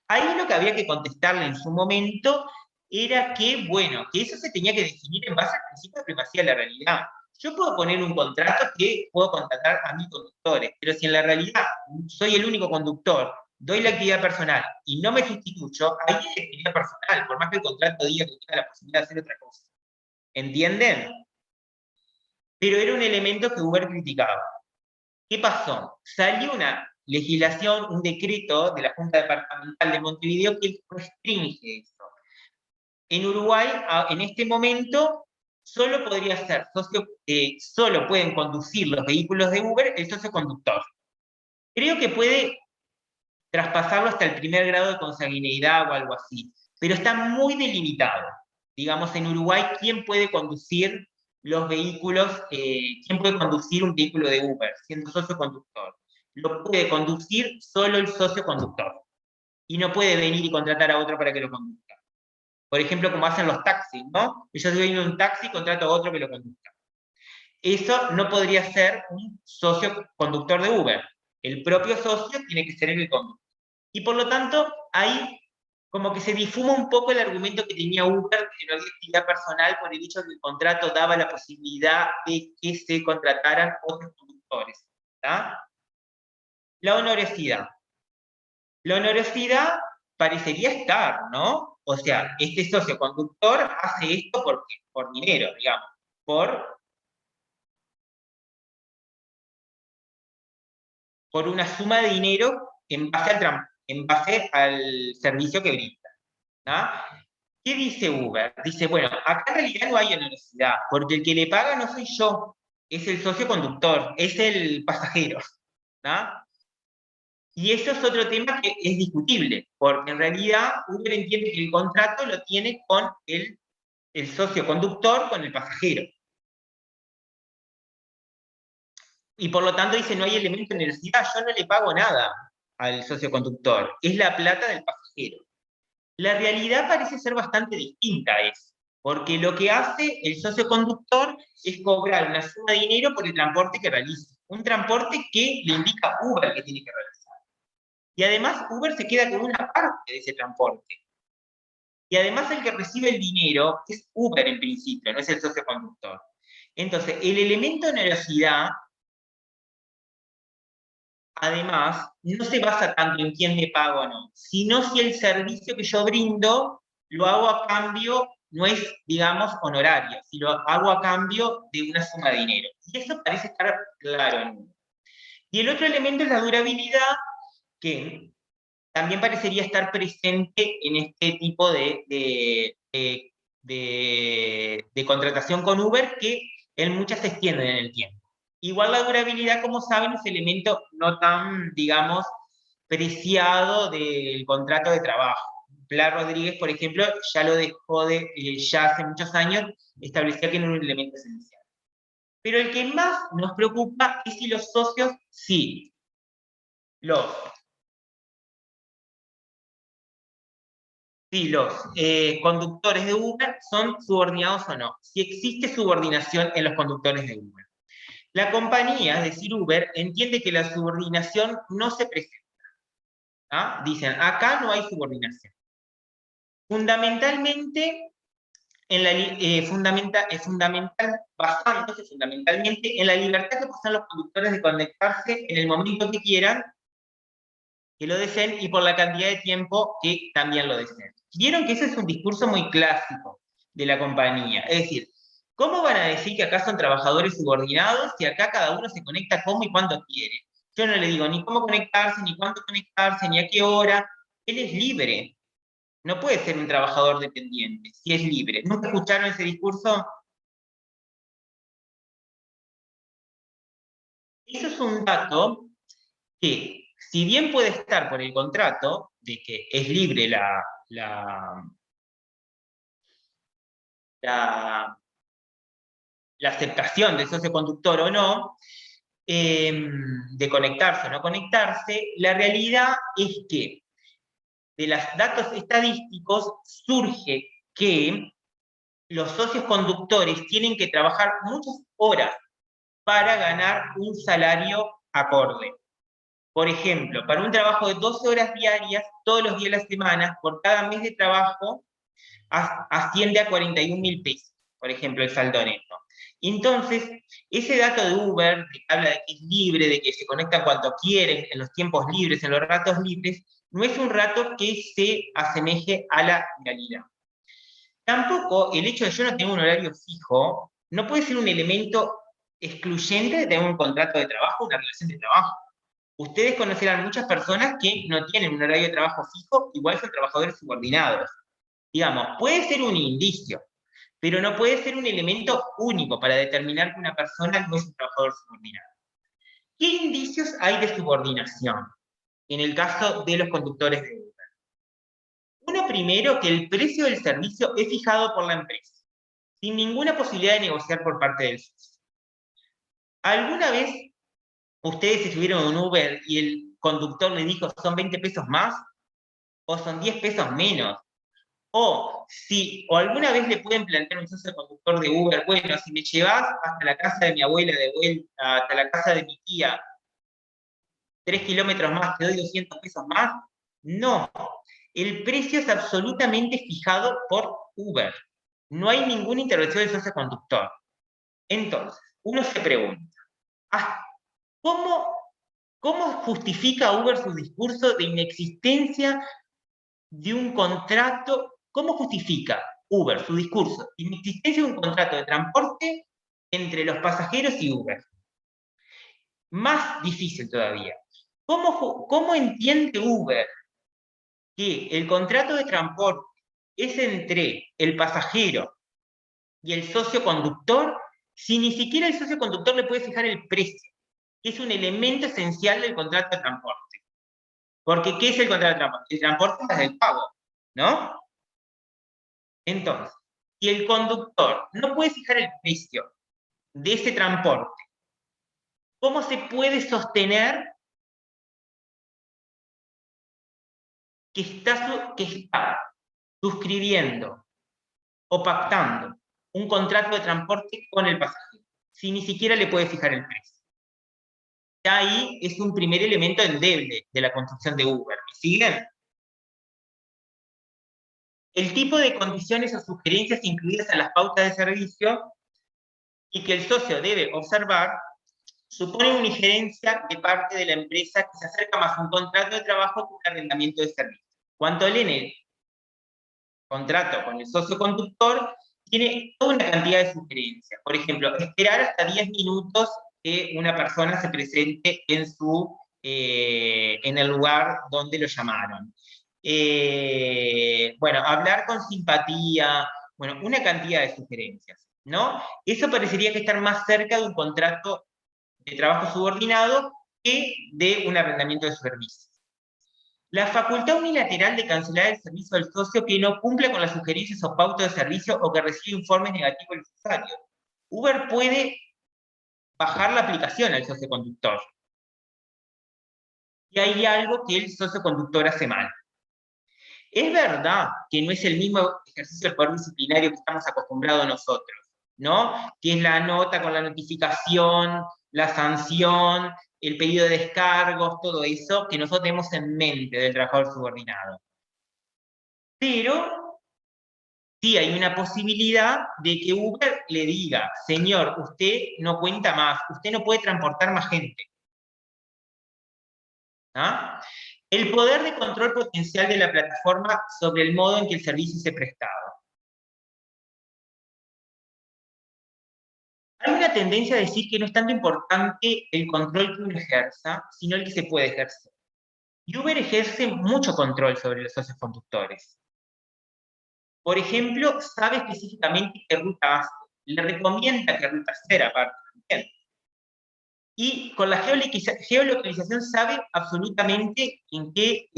Ahí lo que había que contestarle en su momento era que, bueno, que eso se tenía que definir en base al principio de primacía de la realidad. Yo puedo poner un contrato que puedo contratar a mis conductores, pero si en la realidad soy el único conductor, doy la actividad personal y no me sustituyo, ahí es actividad personal, por más que el contrato diga que tenga la posibilidad de hacer otra cosa. ¿Entienden? Pero era un elemento que Uber criticaba. ¿Qué pasó? Salió una legislación, un decreto de la Junta Departamental de Montevideo que restringe eso. En Uruguay, en este momento, solo podría ser socio, solo pueden conducir los vehículos de Uber el socio conductor. Creo que puede traspasarlo hasta el primer grado de consanguineidad o algo así, pero está muy delimitado. Digamos, en Uruguay, ¿quién puede conducir los vehículos, quién puede conducir un vehículo de Uber siendo socio conductor? Lo puede conducir solo el socio conductor. Y no puede venir y contratar a otro para que lo conduzca. Por ejemplo, como hacen los taxis, ¿no? Yo estoy en un taxi y contrato a otro que lo conduzca. Eso no podría ser un socio conductor de Uber. El propio socio tiene que ser el que conduce. Y por lo tanto, ahí como que se difuma un poco el argumento que tenía Uber, que no había actividad personal por el hecho de que el contrato daba la posibilidad de que se contrataran otros conductores. ¿Tá? La onerosidad. La onerosidad parecería estar, ¿no? O sea, este socio conductor hace esto por dinero, digamos, por una suma de dinero en base al servicio que brinda. ¿No? ¿Qué dice Uber? Dice, bueno, acá en realidad no hay onerosidad, porque el que le paga no soy yo, es el socio conductor, es el pasajero. ¿No? Y eso es otro tema que es discutible, porque en realidad Uber entiende que el contrato lo tiene con el socio conductor, con el pasajero. Y por lo tanto dice, no hay elemento de onerosidad, yo no le pago nada al socio conductor, es la plata del pasajero. La realidad parece ser bastante distinta a eso, porque lo que hace el socio conductor es cobrar una suma de dinero por el transporte que realiza, un transporte que le indica Uber que tiene que realizar. Y además Uber se queda con una parte de ese transporte. Y además el que recibe el dinero es Uber en principio, no es el socio conductor. Entonces, el elemento de onerosidad, además, no se basa tanto en quién me paga o no, sino si el servicio que yo brindo lo hago a cambio, no es, digamos, honorario, si lo hago a cambio de una suma de dinero. Y eso parece estar claro en Uber. Y el otro elemento es la durabilidad, que también parecería estar presente en este tipo de contratación con Uber, que en muchas se extienden en el tiempo. Igual la durabilidad, como saben, es elemento no tan, digamos, preciado del contrato de trabajo. Pilar Rodríguez, por ejemplo, ya lo dejó ya hace muchos años, establecía que no era un elemento esencial. Pero el que más nos preocupa es si los socios, sí, los conductores de Uber son subordinados o no, si existe subordinación en los conductores de Uber. La compañía, es decir, Uber, entiende que la subordinación no se presenta. ¿Ah? Dicen, acá no hay subordinación. Fundamentalmente, basándose fundamentalmente en la libertad que poseen los conductores de conectarse en el momento que quieran, que lo deseen, y por la cantidad de tiempo que también lo deseen. Vieron que ese es un discurso muy clásico de la compañía. Es decir, ¿cómo van a decir que acá son trabajadores subordinados si acá cada uno se conecta como y cuando quiere? Yo no le digo ni cómo conectarse, ni cuándo conectarse, ni a qué hora. Él es libre. No puede ser un trabajador dependiente, si es libre. ¿Nunca escucharon ese discurso? Eso es un dato que, si bien puede estar por el contrato, de que es libre la aceptación del socio conductor o no, de conectarse o no conectarse, la realidad es que de los datos estadísticos surge que los socios conductores tienen que trabajar muchas horas para ganar un salario acorde. Por ejemplo, para un trabajo de 12 horas diarias, todos los días de la semana, por cada mes de trabajo, asciende a 41.000 pesos, por ejemplo, el saldo neto. Entonces, ese dato de Uber, que habla de que es libre, de que se conectan cuando quieren, en los tiempos libres, en los ratos libres, no es un rato que se asemeje a la realidad. Tampoco el hecho de yo no tengo un horario fijo, no puede ser un elemento excluyente de tener un contrato de trabajo, una relación de trabajo. Ustedes conocerán muchas personas que no tienen un horario de trabajo fijo, igual son trabajadores subordinados. Digamos, puede ser un indicio, pero no puede ser un elemento único para determinar que una persona no es un trabajador subordinado. ¿Qué indicios hay de subordinación en el caso de los conductores de Uber? Uno primero, que el precio del servicio es fijado por la empresa, sin ninguna posibilidad de negociar por parte del socio. ¿Alguna vez ustedes se subieron a un Uber y el conductor le dijo son 20 pesos más o son 10 pesos menos? O alguna vez le pueden plantear a un socio conductor de Uber, bueno, si me llevas hasta la casa de mi abuela de vuelta, hasta la casa de mi tía, 3 kilómetros más, te doy 200 pesos más. No, el precio es absolutamente fijado por Uber. No hay ninguna intervención del socio conductor. Entonces, uno se pregunta, ¿cómo justifica Uber su discurso de inexistencia de un contrato? ¿Cómo justifica Uber su discurso de inexistencia de un contrato de transporte entre los pasajeros y Uber? Más difícil todavía. ¿Cómo entiende Uber que el contrato de transporte es entre el pasajero y el socio conductor si ni siquiera el socio conductor le puede fijar el precio, que es un elemento esencial del contrato de transporte? Porque, ¿qué es el contrato de transporte? El transporte es el pago, ¿no? Entonces, si el conductor no puede fijar el precio de ese transporte, ¿cómo se puede sostener que está suscribiendo o pactando un contrato de transporte con el pasajero, si ni siquiera le puede fijar el precio? Ya ahí es un primer elemento endeble de la construcción de Uber. ¿Me siguen? El tipo de condiciones o sugerencias incluidas en las pautas de servicio y que el socio debe observar supone una injerencia de parte de la empresa que se acerca más a un contrato de trabajo que un arrendamiento de servicio. Cuanto leen el contrato con el socio conductor, tiene toda una cantidad de sugerencias. Por ejemplo, esperar hasta 10 minutos que una persona se presente en el lugar donde lo llamaron. Bueno, hablar con simpatía, bueno, una cantidad de sugerencias, ¿no? Eso parecería que estar más cerca de un contrato de trabajo subordinado que de un arrendamiento de servicios. La facultad unilateral de cancelar el servicio del socio que no cumpla con las sugerencias o pautas de servicio o que recibe informes negativos necesarios. Uber puede bajar la aplicación al socio conductor. Y hay algo que el socio conductor hace mal. Es verdad que no es el mismo ejercicio del poder disciplinario que estamos acostumbrados nosotros, ¿no? Que es la nota con la notificación, la sanción, el pedido de descargos, todo eso que nosotros tenemos en mente del trabajador subordinado. Pero sí hay una posibilidad de que Uber le diga, señor, usted no cuenta más, usted no puede transportar más gente. ¿Ah? El poder de control potencial de la plataforma sobre el modo en que el servicio se prestaba. Hay una tendencia a decir que no es tanto importante el control que uno ejerza, sino el que se puede ejercer. Y Uber ejerce mucho control sobre los socios conductores. Por ejemplo, sabe específicamente qué ruta hace, le recomienda qué ruta hacer aparte también. Y con la geolocalización sabe absolutamente en qué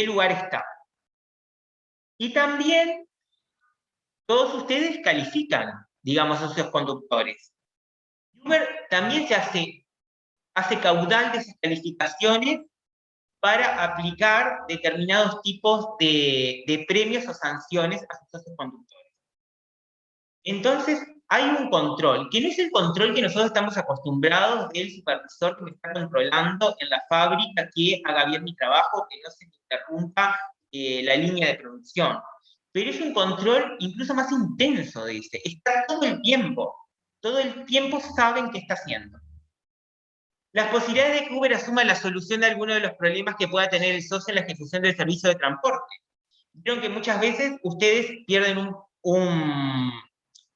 lugar está. Y también todos ustedes califican, digamos, socios conductores. Uber también se hace caudal de esas calificaciones para aplicar determinados tipos de premios o sanciones a sus socios conductores. Entonces, hay un control, que no es el control que nosotros estamos acostumbrados del supervisor que me está controlando en la fábrica, que haga bien mi trabajo, que no se me interrumpa la línea de producción. Pero es un control incluso más intenso de ese. Está todo el tiempo saben qué está haciendo. Las posibilidades de que Uber asuma la solución de alguno de los problemas que pueda tener el socio en la ejecución del servicio de transporte. Vieron que muchas veces ustedes pierden un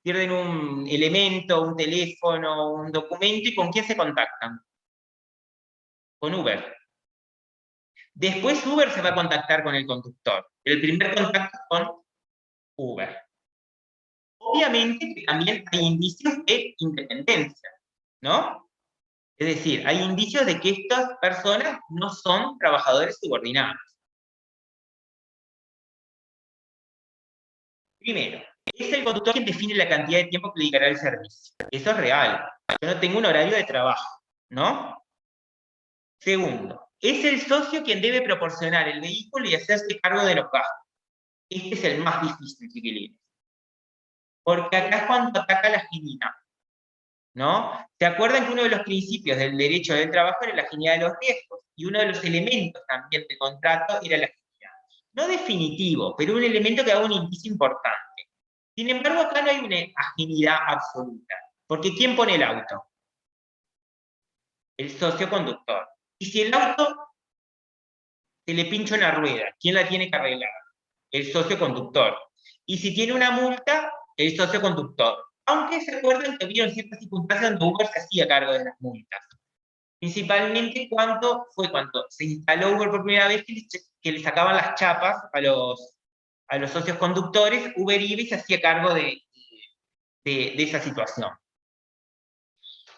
elemento, un teléfono, un documento, ¿y con quién se contactan? Con Uber. Después Uber se va a contactar con el conductor. El primer contacto es con Uber. Obviamente que también hay indicios de independencia, ¿no? Es decir, hay indicios de que estas personas no son trabajadores subordinados. Primero, es el conductor quien define la cantidad de tiempo que dedicará al servicio. Eso es real. Yo no tengo un horario de trabajo, ¿no? Segundo, es el socio quien debe proporcionar el vehículo y hacerse cargo de los gastos. Este es el más difícil, chiquilines. Porque acá es cuando ataca la agilidad, ¿no? ¿Se acuerdan que uno de los principios del derecho del trabajo era la agilidad de los riesgos? Y uno de los elementos también del contrato era la agilidad. No definitivo, pero un elemento que da un indicio importante. Sin embargo, acá no hay una agilidad absoluta. Porque ¿quién pone el auto? El socio conductor. Y si el auto se le pincha una rueda, ¿quién la tiene que arreglar? El socio conductor. Y si tiene una multa, el socio conductor. Aunque se acuerdan que había ciertas circunstancias donde Uber se hacía cargo de las multas. Principalmente cuando se instaló Uber por primera vez, que le sacaban las chapas a los socios conductores, Uber iba y se hacía cargo de esa situación.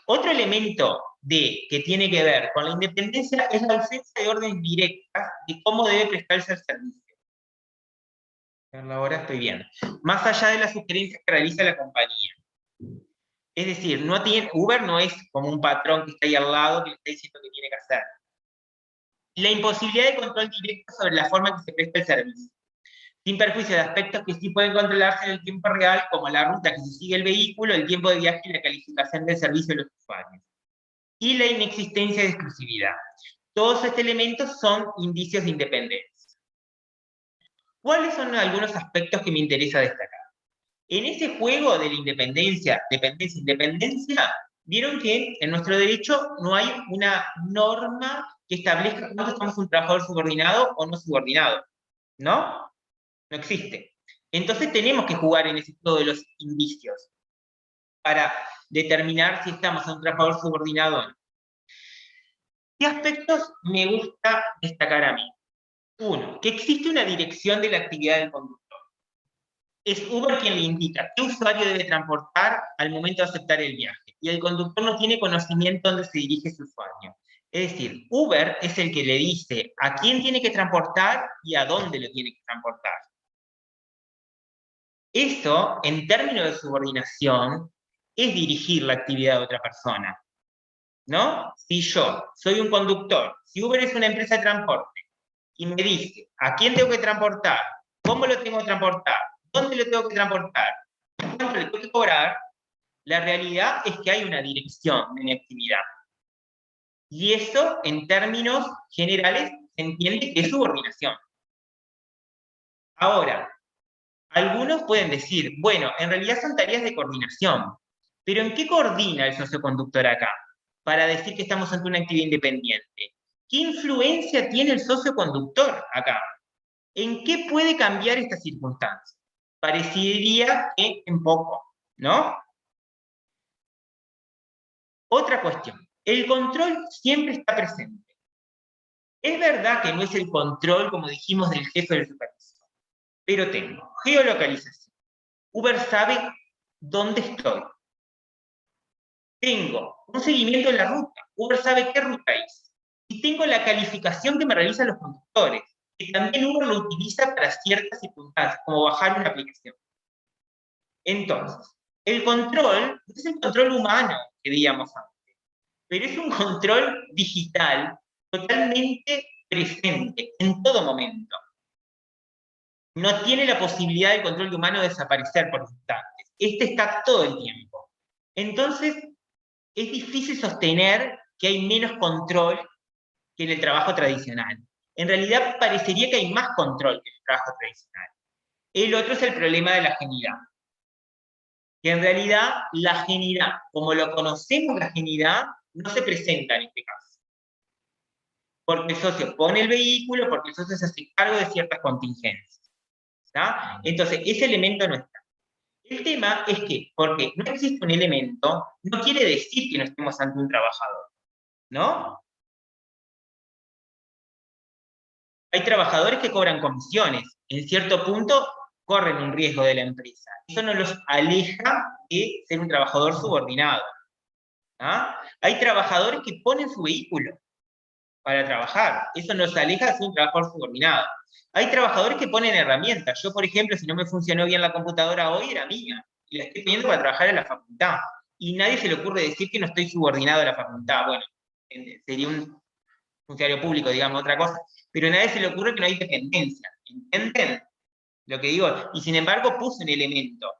Otro elemento que tiene que ver con la independencia es la ausencia de órdenes directas de cómo debe prestarse el servicio. Ahora estoy bien. Más allá de las sugerencias que realiza la compañía. Es decir, Uber no es como un patrón que está ahí al lado que le está diciendo qué tiene que hacer. La imposibilidad de control directo sobre la forma en que se presta el servicio, sin perjuicio de aspectos que sí pueden controlarse en el tiempo real, como la ruta que se sigue el vehículo, el tiempo de viaje y la calificación del servicio de los usuarios. Y la inexistencia de exclusividad. Todos estos elementos son indicios de independencia. ¿Cuáles son algunos aspectos que me interesa destacar? En ese juego de la independencia, dependencia, vieron que en nuestro derecho no hay una norma que establezca cuándo somos un trabajador subordinado o no subordinado, ¿no? No existe. Entonces tenemos que jugar en ese juego de los indicios para determinar si estamos en un trabajador subordinado o no. ¿Qué aspectos me gusta destacar a mí? Uno, que existe una dirección de la actividad del conductor. Es Uber quien le indica qué usuario debe transportar al momento de aceptar el viaje, y el conductor no tiene conocimiento dónde se dirige su usuario. Es decir, Uber es el que le dice a quién tiene que transportar y a dónde lo tiene que transportar. Eso, en términos de subordinación, es dirigir la actividad de otra persona, ¿no? Si yo soy un conductor, si Uber es una empresa de transporte, y me dice a quién tengo que transportar, cómo lo tengo que transportar, dónde lo tengo que transportar, cuánto le tengo que cobrar, la realidad es que hay una dirección de mi actividad. Y eso, en términos generales, se entiende que es subordinación. Ahora, algunos pueden decir, bueno, en realidad son tareas de coordinación, pero ¿en qué coordina el socioconductor acá? Para decir que estamos ante una actividad independiente. ¿Qué influencia tiene el socioconductor acá? ¿En qué puede cambiar esta circunstancia? Parecería que en poco, ¿no? Otra cuestión, el control siempre está presente. Es verdad que no es el control, como dijimos, del jefe del supervisor, pero tengo geolocalización. Uber sabe dónde estoy. Tengo un seguimiento de la ruta. Uber sabe qué ruta hice. Y tengo la calificación que me realizan los conductores, que también Uber lo utiliza para ciertas circunstancias, como bajar una aplicación. Entonces, el control no es el control humano que veíamos antes, pero es un control digital totalmente presente en todo momento. No tiene la posibilidad del control humano de desaparecer por instantes. Este está todo el tiempo. Entonces, es difícil sostener que hay menos control que en el trabajo tradicional. En realidad, parecería que hay más control que en el trabajo tradicional. El otro es el problema de la agilidad. Que en realidad, la agilidad, como lo conocemos la agilidad, no se presenta en este caso. Porque el socio pone el vehículo, porque el socio se hace cargo de ciertas contingencias. ¿Está? Entonces, ese elemento no está. El tema es que, porque no existe un elemento, no quiere decir que no estemos ante un trabajador, ¿no? Hay trabajadores que cobran comisiones, en cierto punto corren un riesgo de la empresa. Eso no los aleja de ser un trabajador subordinado. ¿Ah? Hay trabajadores que ponen su vehículo para trabajar, eso nos aleja de ser un trabajador subordinado. Hay trabajadores que ponen herramientas. Yo, por ejemplo, si no me funcionó bien la computadora hoy, era mía, y la estoy poniendo para trabajar en la facultad. Y nadie se le ocurre decir que no estoy subordinado a la facultad. Bueno, sería un funcionario público, digamos, otra cosa. Pero a nadie se le ocurre que no hay dependencia. ¿Entienden lo que digo? Y sin embargo, puse un elemento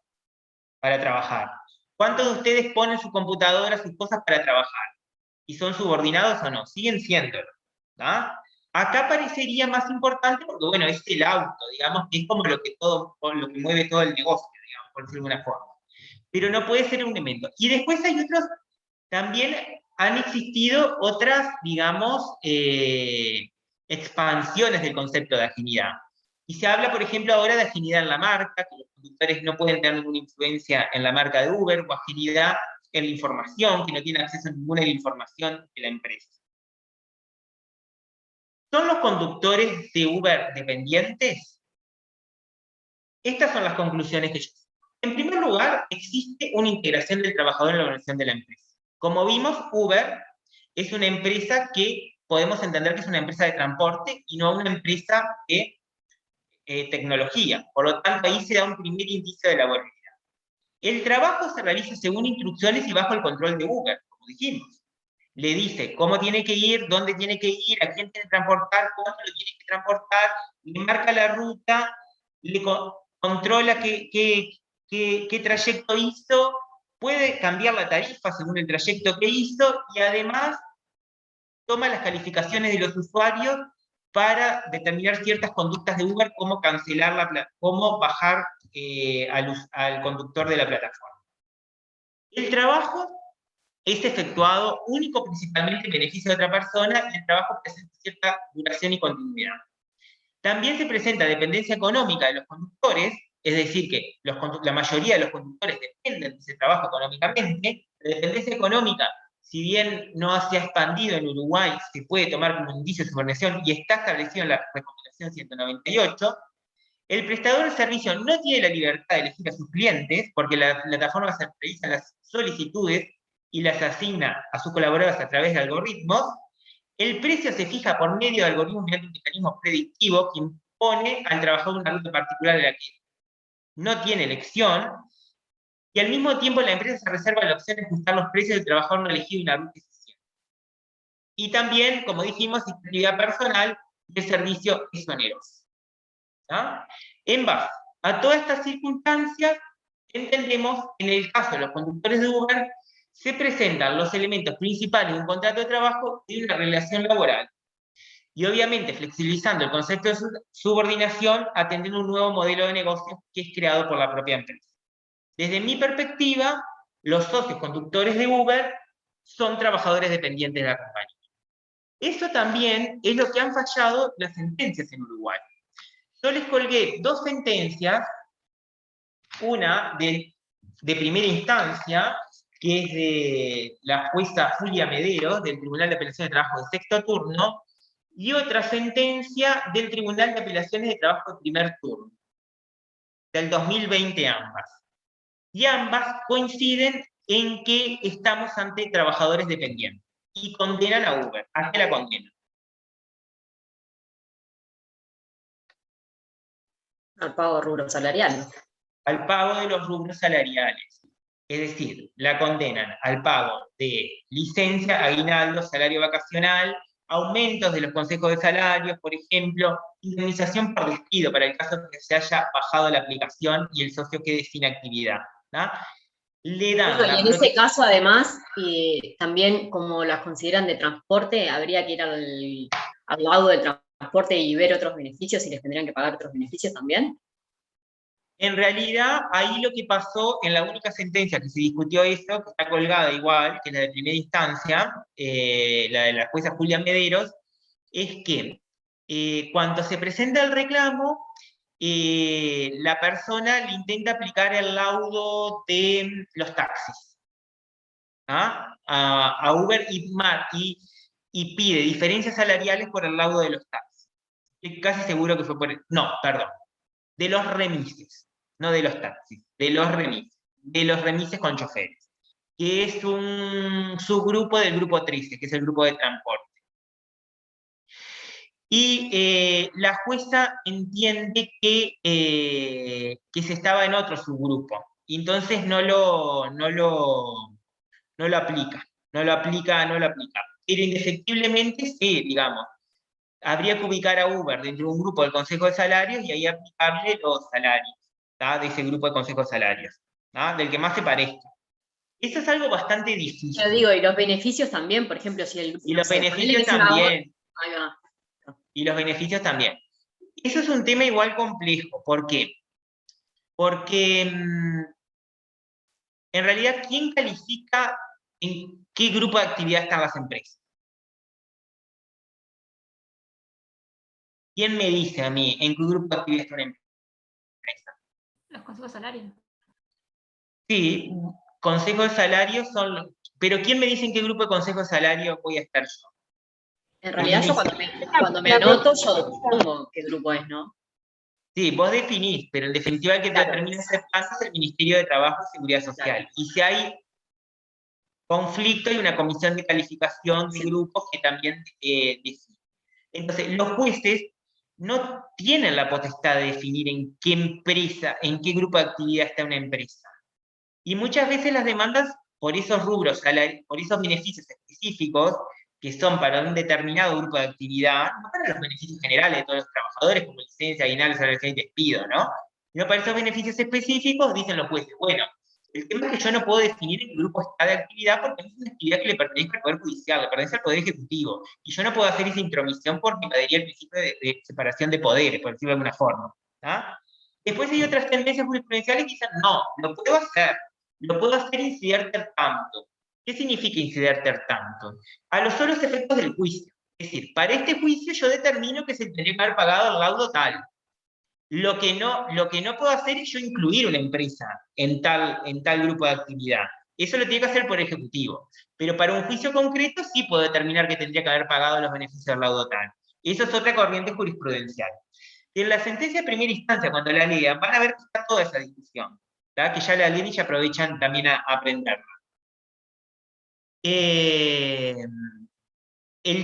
para trabajar. ¿Cuántos de ustedes ponen su computadora, sus cosas para trabajar? ¿Y son subordinados o no? Siguen siéndolo. ¿Ah? Acá parecería más importante porque, bueno, es el auto, digamos, que es como lo que mueve todo el negocio, digamos, por decirlo de alguna forma. Pero no puede ser un elemento. Y después hay otros, también han existido otras, digamos, expansiones del concepto de agilidad. Y se habla, por ejemplo, ahora de agilidad en la marca, que los conductores no pueden tener ninguna influencia en la marca de Uber, o agilidad en la información, que no tiene acceso a ninguna de la información de la empresa. ¿Son los conductores de Uber dependientes? Estas son las conclusiones que yo hice. En primer lugar, existe una integración del trabajador en la organización de la empresa. Como vimos, Uber es una empresa que podemos entender que es una empresa de transporte y no una empresa de tecnología. Por lo tanto, ahí se da un primer indicio de laboralidad. El trabajo se realiza según instrucciones y bajo el control de Uber, como dijimos. Le dice cómo tiene que ir, dónde tiene que ir, a quién tiene que transportar, cuánto lo tiene que transportar, le marca la ruta, le controla qué trayecto hizo, puede cambiar la tarifa según el trayecto que hizo y además toma las calificaciones de los usuarios para determinar ciertas conductas de Uber, como cancelar cómo bajar al conductor de la plataforma. El trabajo es efectuado único principalmente en beneficio de otra persona y el trabajo presenta cierta duración y continuidad. También se presenta dependencia económica de los conductores, es decir, que la mayoría de los conductores dependen de ese trabajo económicamente. La dependencia económica, si bien no se ha expandido en Uruguay, se puede tomar como un indicio de subordinación y está establecido en la recomendación 198. El prestador de servicio no tiene la libertad de elegir a sus clientes, porque la plataforma se revisa las solicitudes y las asigna a sus colaboradores a través de algoritmos. El precio se fija por medio de algoritmos mediante un mecanismo predictivo que impone al trabajador una ruta particular de la que no tiene elección, y al mismo tiempo la empresa se reserva la opción de ajustar los precios del trabajador no elegido una ruta eficiente. Y también, como dijimos, actividad personal y el servicio es oneroso. ¿Ah? En base a todas estas circunstancias, entendemos que en el caso de los conductores de Uber, se presentan los elementos principales de un contrato de trabajo y de una relación laboral. Y obviamente flexibilizando el concepto de subordinación, atendiendo un nuevo modelo de negocio que es creado por la propia empresa. Desde mi perspectiva, los socios conductores de Uber son trabajadores dependientes de la compañía. Eso también es lo que han fallado las sentencias en Uruguay. Yo les colgué dos sentencias, una de primera instancia, que es de la jueza Julia Medero, del Tribunal de Apelaciones de Trabajo de sexto turno, y otra sentencia del Tribunal de Apelaciones de Trabajo de primer turno, del 2020 ambas. Y ambas coinciden en que estamos ante trabajadores dependientes, y condenan a Uber. ¿A qué la condenan? Al pago de rubro salarial. al pago de los rubros salariales. Es decir, la condenan al pago de licencia, aguinaldo, salario vacacional, aumentos de los consejos de salarios, por ejemplo, indemnización por despido para el caso de que se haya bajado la aplicación y el socio quede sin actividad, ¿no? Le dan Bueno, y en ese caso, además, también como las consideran de transporte, habría que ir al lado del transporte y ver otros beneficios y les tendrían que pagar otros beneficios también. En realidad, ahí lo que pasó en la única sentencia que se discutió eso, que está colgada igual que la de primera instancia, la de la jueza Julia Mederos, es que cuando se presenta el reclamo, la persona le intenta aplicar el laudo de los taxis, ¿ah? A Uber y pide diferencias salariales por el laudo de los taxis. Estoy casi seguro que fue por... No, perdón. De los remises, no de los taxis, de los remises con choferes, que es un subgrupo del grupo 13, que es el grupo de transporte. Y la jueza entiende que se estaba en otro subgrupo, y entonces no lo aplica, no lo aplica. Pero indefectiblemente sí, digamos, habría que ubicar a Uber dentro de un grupo del Consejo de Salarios y ahí aplicarle los salarios, ¿tá? De ese grupo de Consejo de Salarios, ¿tá? Del que más se parezca. Eso es algo bastante difícil. Yo digo, y los beneficios también, por ejemplo, si el... Y los beneficios también. Y los beneficios también. Eso es un tema igual complejo. ¿Por qué? Porque en realidad, ¿quién califica en qué grupo de actividad están las empresas? ¿Quién me dice a mí en qué grupo de actividad está una empresa? Los consejos de salario. Sí, consejos de salario son los... Pero ¿quién me dice en qué grupo de consejos de salario voy a estar yo? En realidad yo cuando me anoto, yo pongo qué grupo es, ¿no? Sí, vos definís, pero en definitiva el que te determina ese paso es el Ministerio de Trabajo y Seguridad Social. Claro. Y si hay conflicto, hay una comisión de calificación de grupos que también decide. Entonces, los jueces no tienen la potestad de definir en qué empresa, en qué grupo de actividad está una empresa. Y muchas veces las demandas por esos rubros, por esos beneficios específicos, que son para un determinado grupo de actividad, no para los beneficios generales de todos los trabajadores, como licencia, aguinaldo, salario y despido, ¿no? Sino para esos beneficios específicos, dicen los jueces, bueno, el tema es que yo no puedo definir en qué grupo está de actividad porque no es una actividad que le pertenece al Poder Judicial, le pertenece al Poder Ejecutivo, y yo no puedo hacer esa intromisión porque invadiría el principio de separación de poderes, por decirlo de alguna forma, ¿tá? Después hay otras tendencias jurisprudenciales que dicen, no, lo puedo hacer incidir ter tanto. ¿Qué significa incidir ter tanto? A los solos efectos del juicio. Es decir, para este juicio yo determino que se tendría que haber pagado el laudo tal. Lo que no puedo hacer es yo incluir una empresa en tal grupo de actividad. Eso lo tiene que hacer el Poder Ejecutivo. Pero para un juicio concreto sí puedo determinar que tendría que haber pagado los beneficios del laudo tal. Eso es otra corriente jurisprudencial. En la sentencia de primera instancia, cuando la lean, van a ver que está toda esa discusión, ¿tá? Que ya la leen y ya aprovechan también a aprenderla. El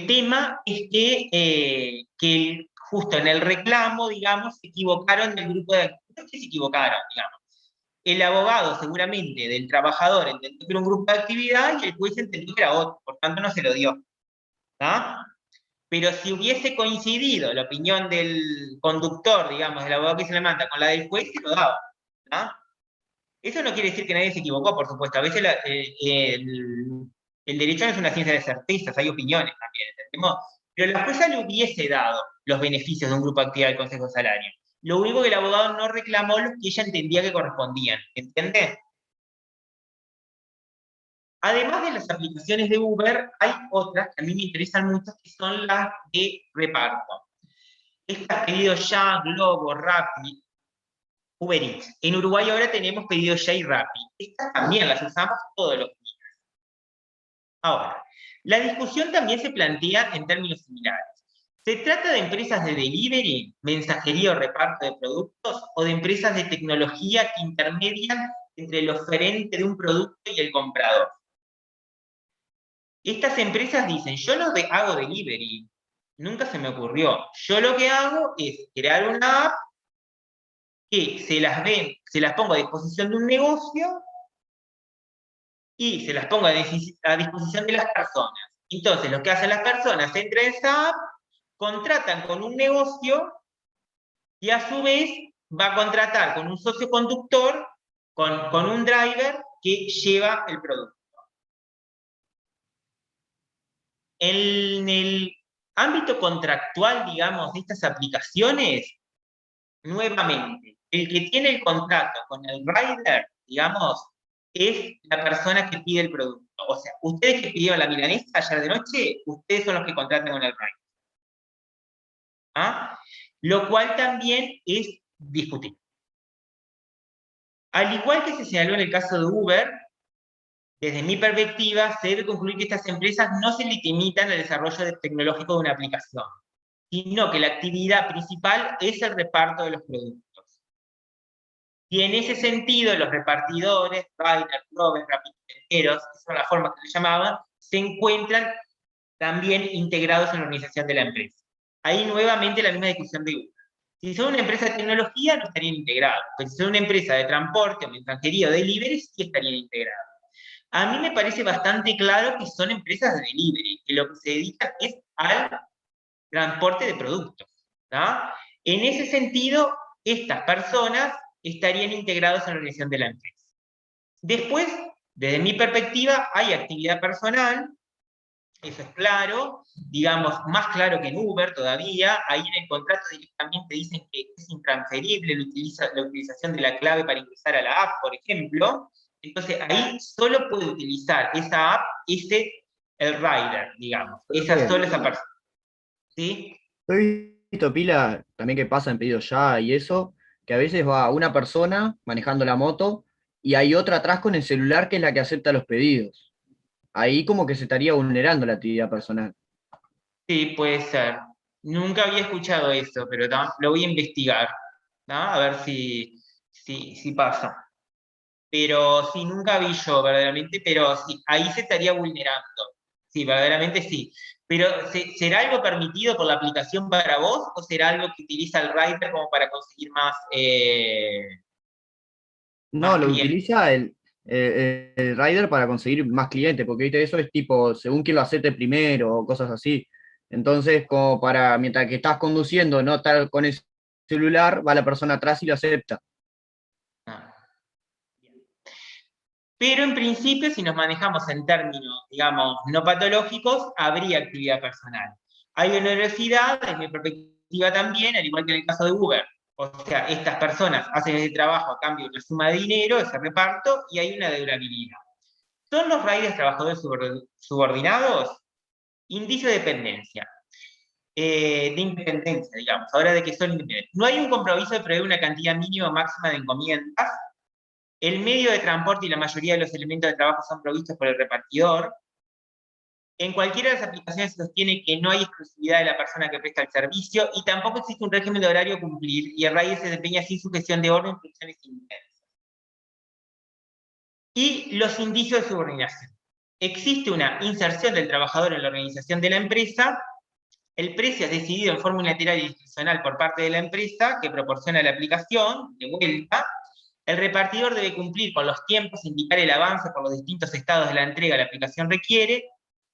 tema es que justo en el reclamo, digamos, se equivocaron del grupo de... No es que se equivocaron, digamos. El abogado, seguramente, del trabajador entendió que era un grupo de actividad y el juez entendió que era otro, por tanto no se lo dio, ¿tá? Pero si hubiese coincidido la opinión del conductor, digamos, del abogado que se le manda, con la del juez, se lo daba, ¿tá? Eso no quiere decir que nadie se equivocó, por supuesto. A veces el derecho no es una ciencia de certezas, hay opiniones también, ¿entendemos? Pero la jueza le hubiese dado los beneficios de un grupo de actividad del Consejo de Salario. Lo único que el abogado no reclamó los que ella entendía que correspondían, ¿entiende? Además de las aplicaciones de Uber, hay otras que a mí me interesan mucho, que son las de reparto. Estas Pedido Ya, Globo, Rappi, Uber Eats. En Uruguay ahora tenemos Pedido Ya y Rappi. Estas también las usamos todos los días. Ahora, la discusión también se plantea en términos similares. ¿Se trata de empresas de delivery, mensajería o reparto de productos, o de empresas de tecnología que intermedian entre el oferente de un producto y el comprador? Estas empresas dicen, yo no hago delivery, nunca se me ocurrió. Yo lo que hago es crear una app que se las pongo a disposición de un negocio y se las pongo a disposición de las personas. Entonces, lo que hacen las personas, entran en esa app, contratan con un negocio y a su vez va a contratar con un socio conductor, con un driver que lleva el producto. En el ámbito contractual, digamos, de estas aplicaciones, nuevamente, el que tiene el contrato con el rider, digamos, es la persona que pide el producto. O sea, ustedes que pidieron la milanesa ayer de noche, ustedes son los que contratan con el rider. ¿Ah? Lo cual también es discutible. Al igual que se señaló en el caso de Uber, desde mi perspectiva, se debe concluir que estas empresas no se limitan al desarrollo tecnológico de una aplicación, sino que la actividad principal es el reparto de los productos. Y en ese sentido, los repartidores, riders, rovers, rapiditeros, esa son las formas que se llamaban, se encuentran también integrados en la organización de la empresa. Ahí nuevamente la misma discusión de Uber. Si son una empresa de tecnología, no estarían integrados. Pero si son una empresa de transporte, o mensajería o delivery, sí estarían integrados. A mí me parece bastante claro que son empresas de delivery, que lo que se dedican es al transporte de productos, ¿no? En ese sentido, estas personas estarían integradas en la organización de la empresa. Después, desde mi perspectiva, hay actividad personal, eso es claro, digamos, más claro que en Uber todavía. Ahí en el contrato directamente dicen que es intransferible la utilización de la clave para ingresar a la app, por ejemplo. Entonces ahí solo puede utilizar esa app el rider, digamos, solo esa persona. ¿Sí? He visto pila también que pasa en pedidos ya y eso, que a veces va una persona manejando la moto y hay otra atrás con el celular que es la que acepta los pedidos. Ahí como que se estaría vulnerando la actividad personal. Sí, puede ser. Nunca había escuchado eso, pero lo voy a investigar, ¿no? A ver si pasa. Pero sí, nunca vi yo verdaderamente, pero sí, ahí se estaría vulnerando. Sí, verdaderamente sí. Pero, ¿será algo permitido por la aplicación para vos o será algo que utiliza el rider como para conseguir más No, lo clientes? utiliza el rider para conseguir más clientes, porque ¿viste? Eso es tipo, según quien lo acepte primero o cosas así. Entonces, como para, mientras que estás conduciendo, no estar con el celular, va la persona atrás y lo acepta. Ah, bien. Pero en principio, si nos manejamos en términos, digamos, no patológicos, habría actividad personal. Hay onerosidad, desde mi perspectiva también, al igual que en el caso de Uber. O sea, estas personas hacen ese trabajo a cambio de una suma de dinero, ese reparto, y hay una durabilidad. ¿Son los riders trabajadores subordinados? Indicio de dependencia. De independencia, digamos, ahora de que son independientes. No hay un compromiso de prever una cantidad mínima o máxima de encomiendas. El medio de transporte y la mayoría de los elementos de trabajo son provistos por el repartidor. En cualquiera de las aplicaciones se sostiene que no hay exclusividad de la persona que presta el servicio y tampoco existe un régimen de horario a cumplir y el rider se desempeña sin sujeción de orden en funciones intensas. Y los indicios de subordinación. Existe una inserción del trabajador en la organización de la empresa. El precio es decidido en forma unilateral y discrecional por parte de la empresa que proporciona la aplicación, de vuelta. El repartidor debe cumplir con los tiempos, indicar el avance por los distintos estados de la entrega que la aplicación requiere.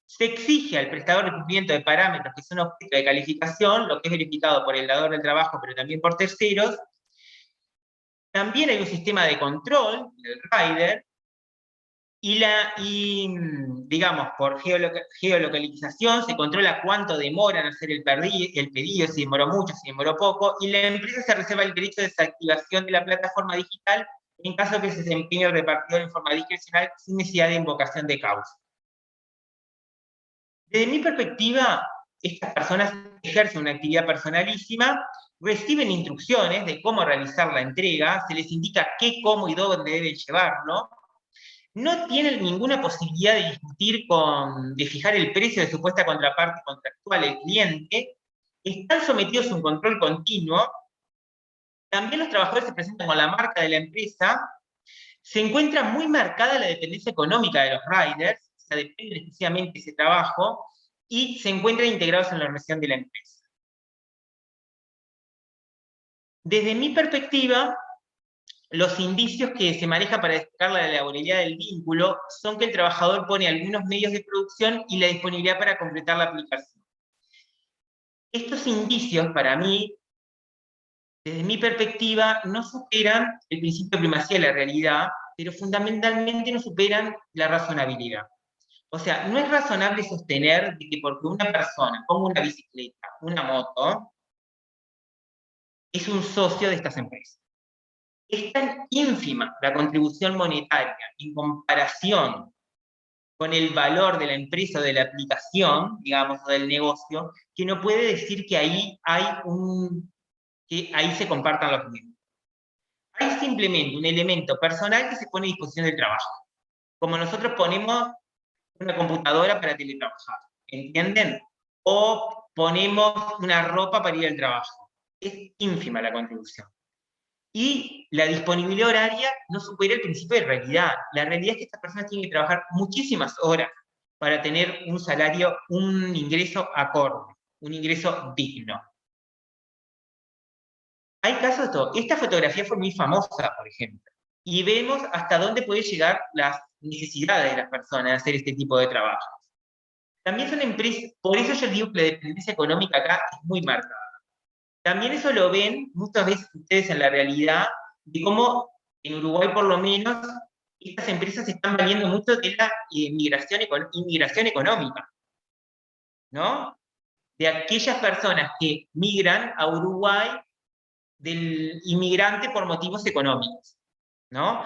Se exige al prestador el cumplimiento de parámetros que son objeto de calificación, lo que es verificado por el dador del trabajo, pero también por terceros. También hay un sistema de control del rider, digamos, por geolocalización se controla cuánto demora en hacer el pedido, si demoró mucho, si demoró poco, y la empresa se reserva el derecho de desactivación de la plataforma digital en caso que se desempeñe el repartidor en forma discrecional sin necesidad de invocación de causa. Desde mi perspectiva, estas personas ejercen una actividad personalísima, reciben instrucciones de cómo realizar la entrega, se les indica qué, cómo y dónde deben llevarlo, no tienen ninguna posibilidad de discutir de fijar el precio de supuesta contraparte contractual del cliente, están sometidos a un control continuo, también los trabajadores se presentan con la marca de la empresa, se encuentra muy marcada la dependencia económica de los riders, o sea, depende exclusivamente de ese trabajo, y se encuentran integrados en la organización de la empresa. Desde mi perspectiva, los indicios que se manejan para destacar la laboralidad del vínculo son que el trabajador pone algunos medios de producción y la disponibilidad para completar la aplicación. Estos indicios, para mí, desde mi perspectiva, no superan el principio de primacía de la realidad, pero fundamentalmente no superan la razonabilidad. O sea, no es razonable sostener que porque una persona ponga una bicicleta, una moto, es un socio de estas empresas. Es tan ínfima la contribución monetaria en comparación con el valor de la empresa o de la aplicación, digamos, o del negocio, que no puede decir que ahí se compartan los bienes. Hay simplemente un elemento personal que se pone a disposición del trabajo. Como nosotros ponemos una computadora para teletrabajar, ¿entienden? O ponemos una ropa para ir al trabajo. Es ínfima la contribución. Y la disponibilidad horaria no supera el principio de realidad. La realidad es que estas personas tienen que trabajar muchísimas horas para tener un salario, un ingreso acorde, un ingreso digno. Hay casos de todo. Esta fotografía fue muy famosa, por ejemplo, y vemos hasta dónde puede llegar las necesidades de las personas de hacer este tipo de trabajo. También son empresas, por eso yo digo que la dependencia económica acá es muy marcada. También eso lo ven muchas veces ustedes en la realidad, de cómo en Uruguay por lo menos, estas empresas están valiendo mucho de la inmigración económica, ¿no? De aquellas personas que migran a Uruguay del inmigrante por motivos económicos, ¿no?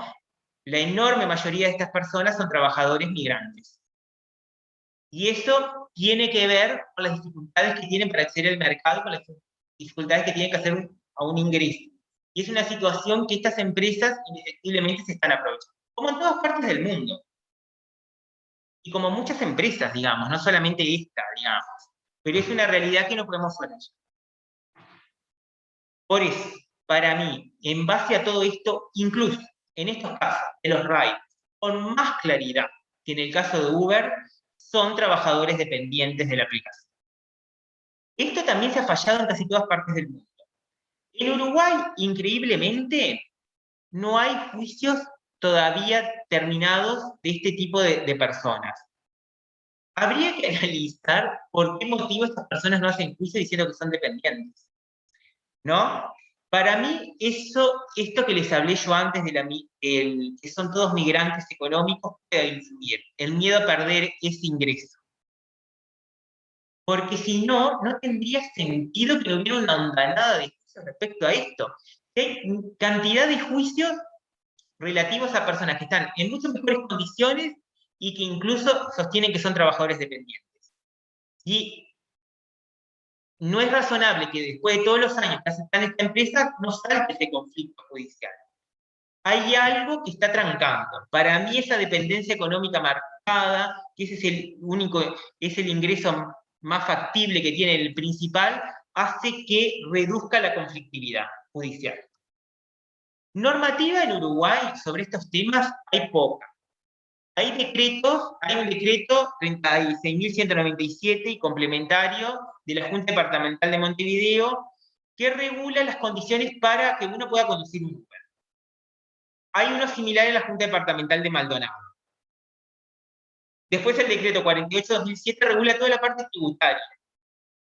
La enorme mayoría de estas personas son trabajadores migrantes. Y eso tiene que ver con las dificultades que tienen para acceder al mercado y con las dificultades que tienen que hacer a un ingreso. Y es una situación que estas empresas indefectiblemente se están aprovechando, como en todas partes del mundo. Y como muchas empresas, digamos, no solamente esta, digamos. Pero es una realidad que no podemos soslayar. Por eso, para mí, en base a todo esto, incluso en estos casos de los riders, con más claridad que en el caso de Uber, son trabajadores dependientes de la aplicación. Esto también se ha fallado en casi todas partes del mundo. En Uruguay, increíblemente, no hay juicios todavía terminados de este tipo de personas. Habría que analizar por qué motivo estas personas no hacen juicio diciendo que son dependientes, ¿no? Para mí, esto que les hablé yo antes, que son todos migrantes económicos, puede influir. El miedo a perder ese ingreso. Porque si no, no tendría sentido que hubiera una andanada de juicios respecto a esto. Hay cantidad de juicios relativos a personas que están en mucho mejores condiciones y que incluso sostienen que son trabajadores dependientes. Y no es razonable que después de todos los años que aceptan esta empresa no salte ese conflicto judicial. Hay algo que está trancando. Para mí esa dependencia económica marcada, que ese es el ingreso más factible que tiene el principal, hace que reduzca la conflictividad judicial. Normativa en Uruguay sobre estos temas hay poca. Hay un decreto 36.197 y complementario de la Junta Departamental de Montevideo que regula las condiciones para que uno pueda conducir un Uber. Hay uno similar en la Junta Departamental de Maldonado. Después el decreto 48/2007 regula toda la parte tributaria,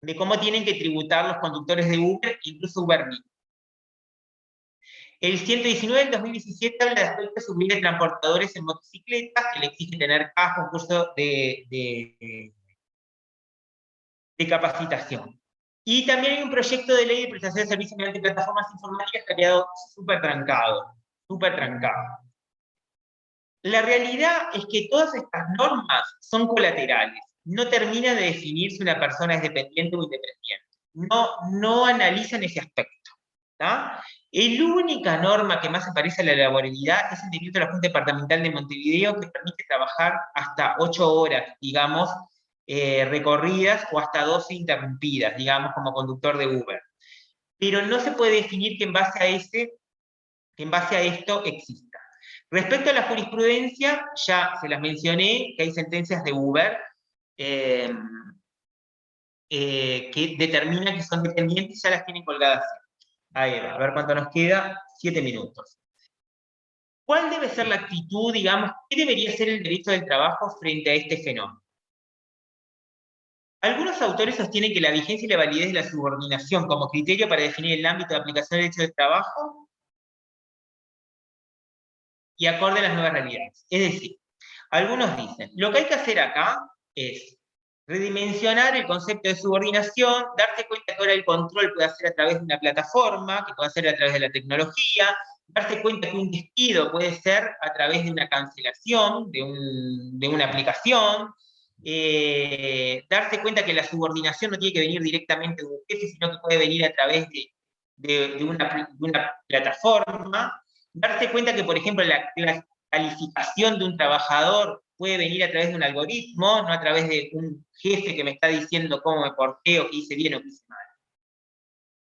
de cómo tienen que tributar los conductores de Uber, incluso Uber mismo. El 119 del 2017 habla de aspectos de seguridad de transportadores en motocicletas, que le exige tener casco, un curso de capacitación. Y también hay un proyecto de ley de prestación de servicios mediante plataformas informáticas que ha quedado súper trancado. La realidad es que todas estas normas son colaterales. No termina de definir si una persona es dependiente o independiente. No analizan ese aspecto. ¿tá? La única norma que más se parece a la laboralidad es el decreto de la Junta Departamental de Montevideo que permite trabajar hasta 8 horas, digamos, recorridas o hasta 12 interrumpidas, digamos, como conductor de Uber. Pero no se puede definir que en base a esto exista. Respecto a la jurisprudencia, ya se las mencioné, que hay sentencias de Uber que determinan que son dependientes, ya las tienen colgadas. A ver cuánto nos queda, 7 minutos. ¿Cuál debe ser la actitud, digamos, qué debería ser el derecho del trabajo frente a este fenómeno? Algunos autores sostienen que la vigencia y la validez de la subordinación como criterio para definir el ámbito de aplicación del derecho del trabajo y acorde a las nuevas realidades. Es decir, algunos dicen, lo que hay que hacer acá es redimensionar el concepto de subordinación, darse cuenta que ahora el control puede hacer a través de una plataforma, que puede hacer a través de la tecnología, darse cuenta que un despido puede ser a través de una cancelación, de una aplicación, darse cuenta que la subordinación no tiene que venir directamente de un jefe, sino que puede venir a través de una plataforma, darse cuenta que, por ejemplo, la calificación de un trabajador puede venir a través de un algoritmo, no a través de un jefe que me está diciendo cómo me porté o qué hice bien o qué hice mal.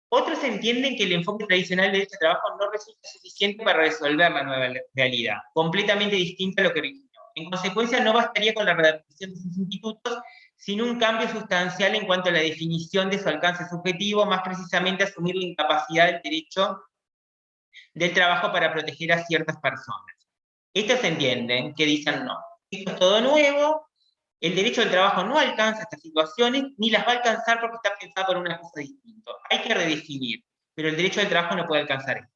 Otros entienden que el enfoque tradicional de este trabajo no resulta suficiente para resolver la nueva realidad, completamente distinta a lo que originó. En consecuencia, no bastaría con la redacción de sus institutos, sino un cambio sustancial en cuanto a la definición de su alcance subjetivo, más precisamente asumir la incapacidad del derecho del trabajo para proteger a ciertas personas. Estos entienden que dicen no, esto es todo nuevo, el derecho del trabajo no alcanza estas situaciones, ni las va a alcanzar porque está pensado por una cosa distinta. Hay que redefinir, pero el derecho del trabajo no puede alcanzar esto.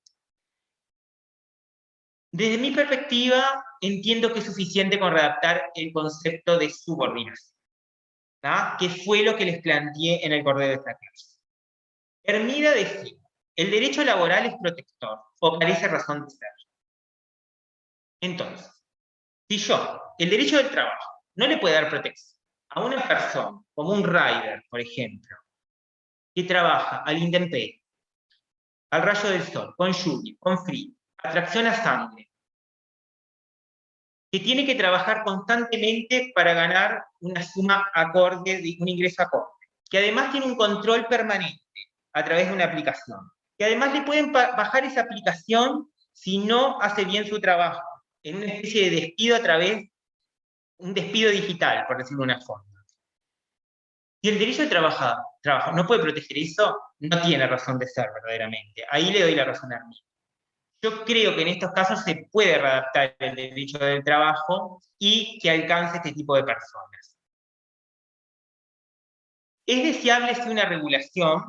Desde mi perspectiva, entiendo que es suficiente con redactar el concepto de subordinación, ¿tá? Que fue lo que les planteé en el cordero de esta clase. Hermida decía, el derecho laboral es protector, o carece razón de ser. Entonces, si yo, el derecho del trabajo, no le puede dar protección a una persona, como un rider, por ejemplo, que trabaja al intemperie, al rayo del sol, con lluvia, con frío, atracción a sangre, que tiene que trabajar constantemente para ganar una suma acorde, un ingreso acorde, que además tiene un control permanente a través de una aplicación, que además le pueden bajar esa aplicación si no hace bien su trabajo, en una especie de despido a través, un despido digital, por decirlo de una forma. Si el derecho del trabajo no puede proteger eso, no tiene razón de ser verdaderamente. Ahí le doy la razón a mí. Yo creo que en estos casos se puede readaptar el derecho del trabajo y que alcance este tipo de personas. ¿Es deseable si una regulación?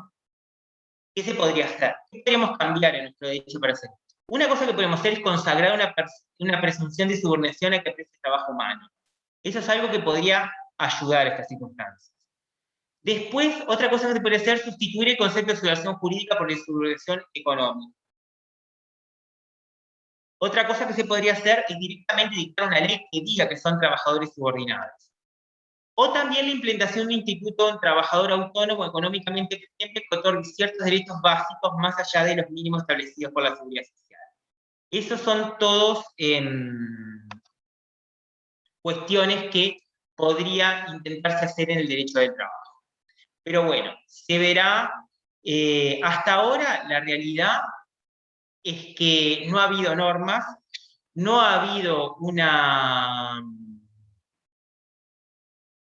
¿Qué se podría hacer? ¿Qué podríamos cambiar en nuestro derecho para hacer esto? Una cosa que podemos hacer es consagrar una presunción de subordinación a que aprecie el trabajo humano. Eso es algo que podría ayudar a estas circunstancias. Después, otra cosa que se podría hacer es sustituir el concepto de subordinación jurídica por la subordinación económica. Otra cosa que se podría hacer es directamente dictar una ley que diga que son trabajadores subordinados. O también la implementación de un instituto de un trabajador autónomo económicamente dependiente que otorgue ciertos derechos básicos más allá de los mínimos establecidos por la Seguridad Social. Esos son todos cuestiones que podría intentarse hacer en el derecho del trabajo. Pero bueno, se verá. Hasta ahora la realidad es que no ha habido normas, no ha habido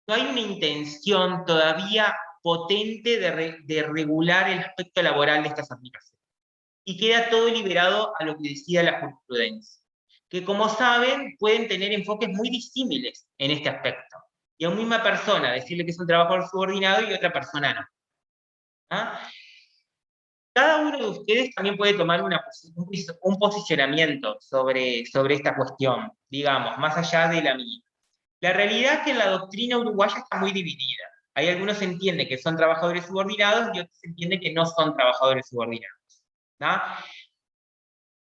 no hay una intención todavía potente de regular el aspecto laboral de estas aplicaciones. Y queda todo liberado a lo que decida la jurisprudencia, que como saben pueden tener enfoques muy disímiles en este aspecto. Y a una misma persona decirle que es un trabajador subordinado y otra persona no. ¿Ah? Cada uno de ustedes también puede tomar un posicionamiento sobre esta cuestión, digamos, más allá de la mía. La realidad es que la doctrina uruguaya está muy dividida. Hay algunos que entienden que son trabajadores subordinados y otros entienden que no son trabajadores subordinados. ¿No?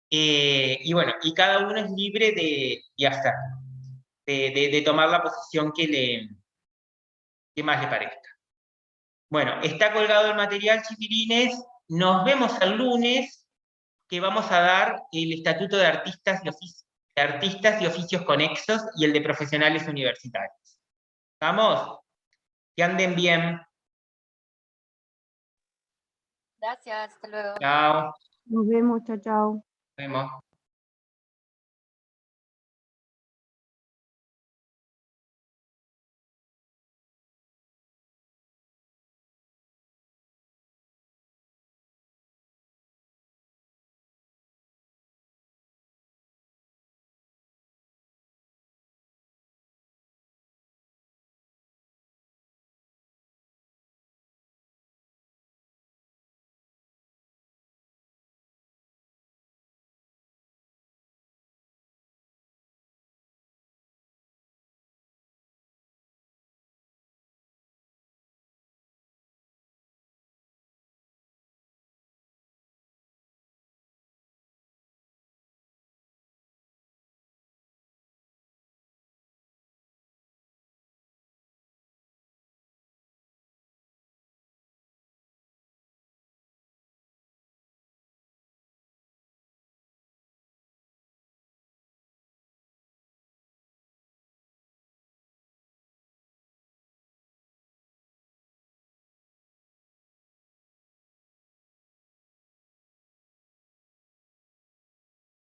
Y bueno, y cada uno es libre de hacer, de tomar la posición que más le parezca. Bueno, está colgado el material, chiquilines. Nos vemos el lunes, que vamos a dar el Estatuto de Artistas y Oficios Conexos y el de Profesionales Universitarios. ¿Estamos? Que anden bien. Gracias, hasta luego. Chao. Nos vemos, chao, chao. Nos vemos.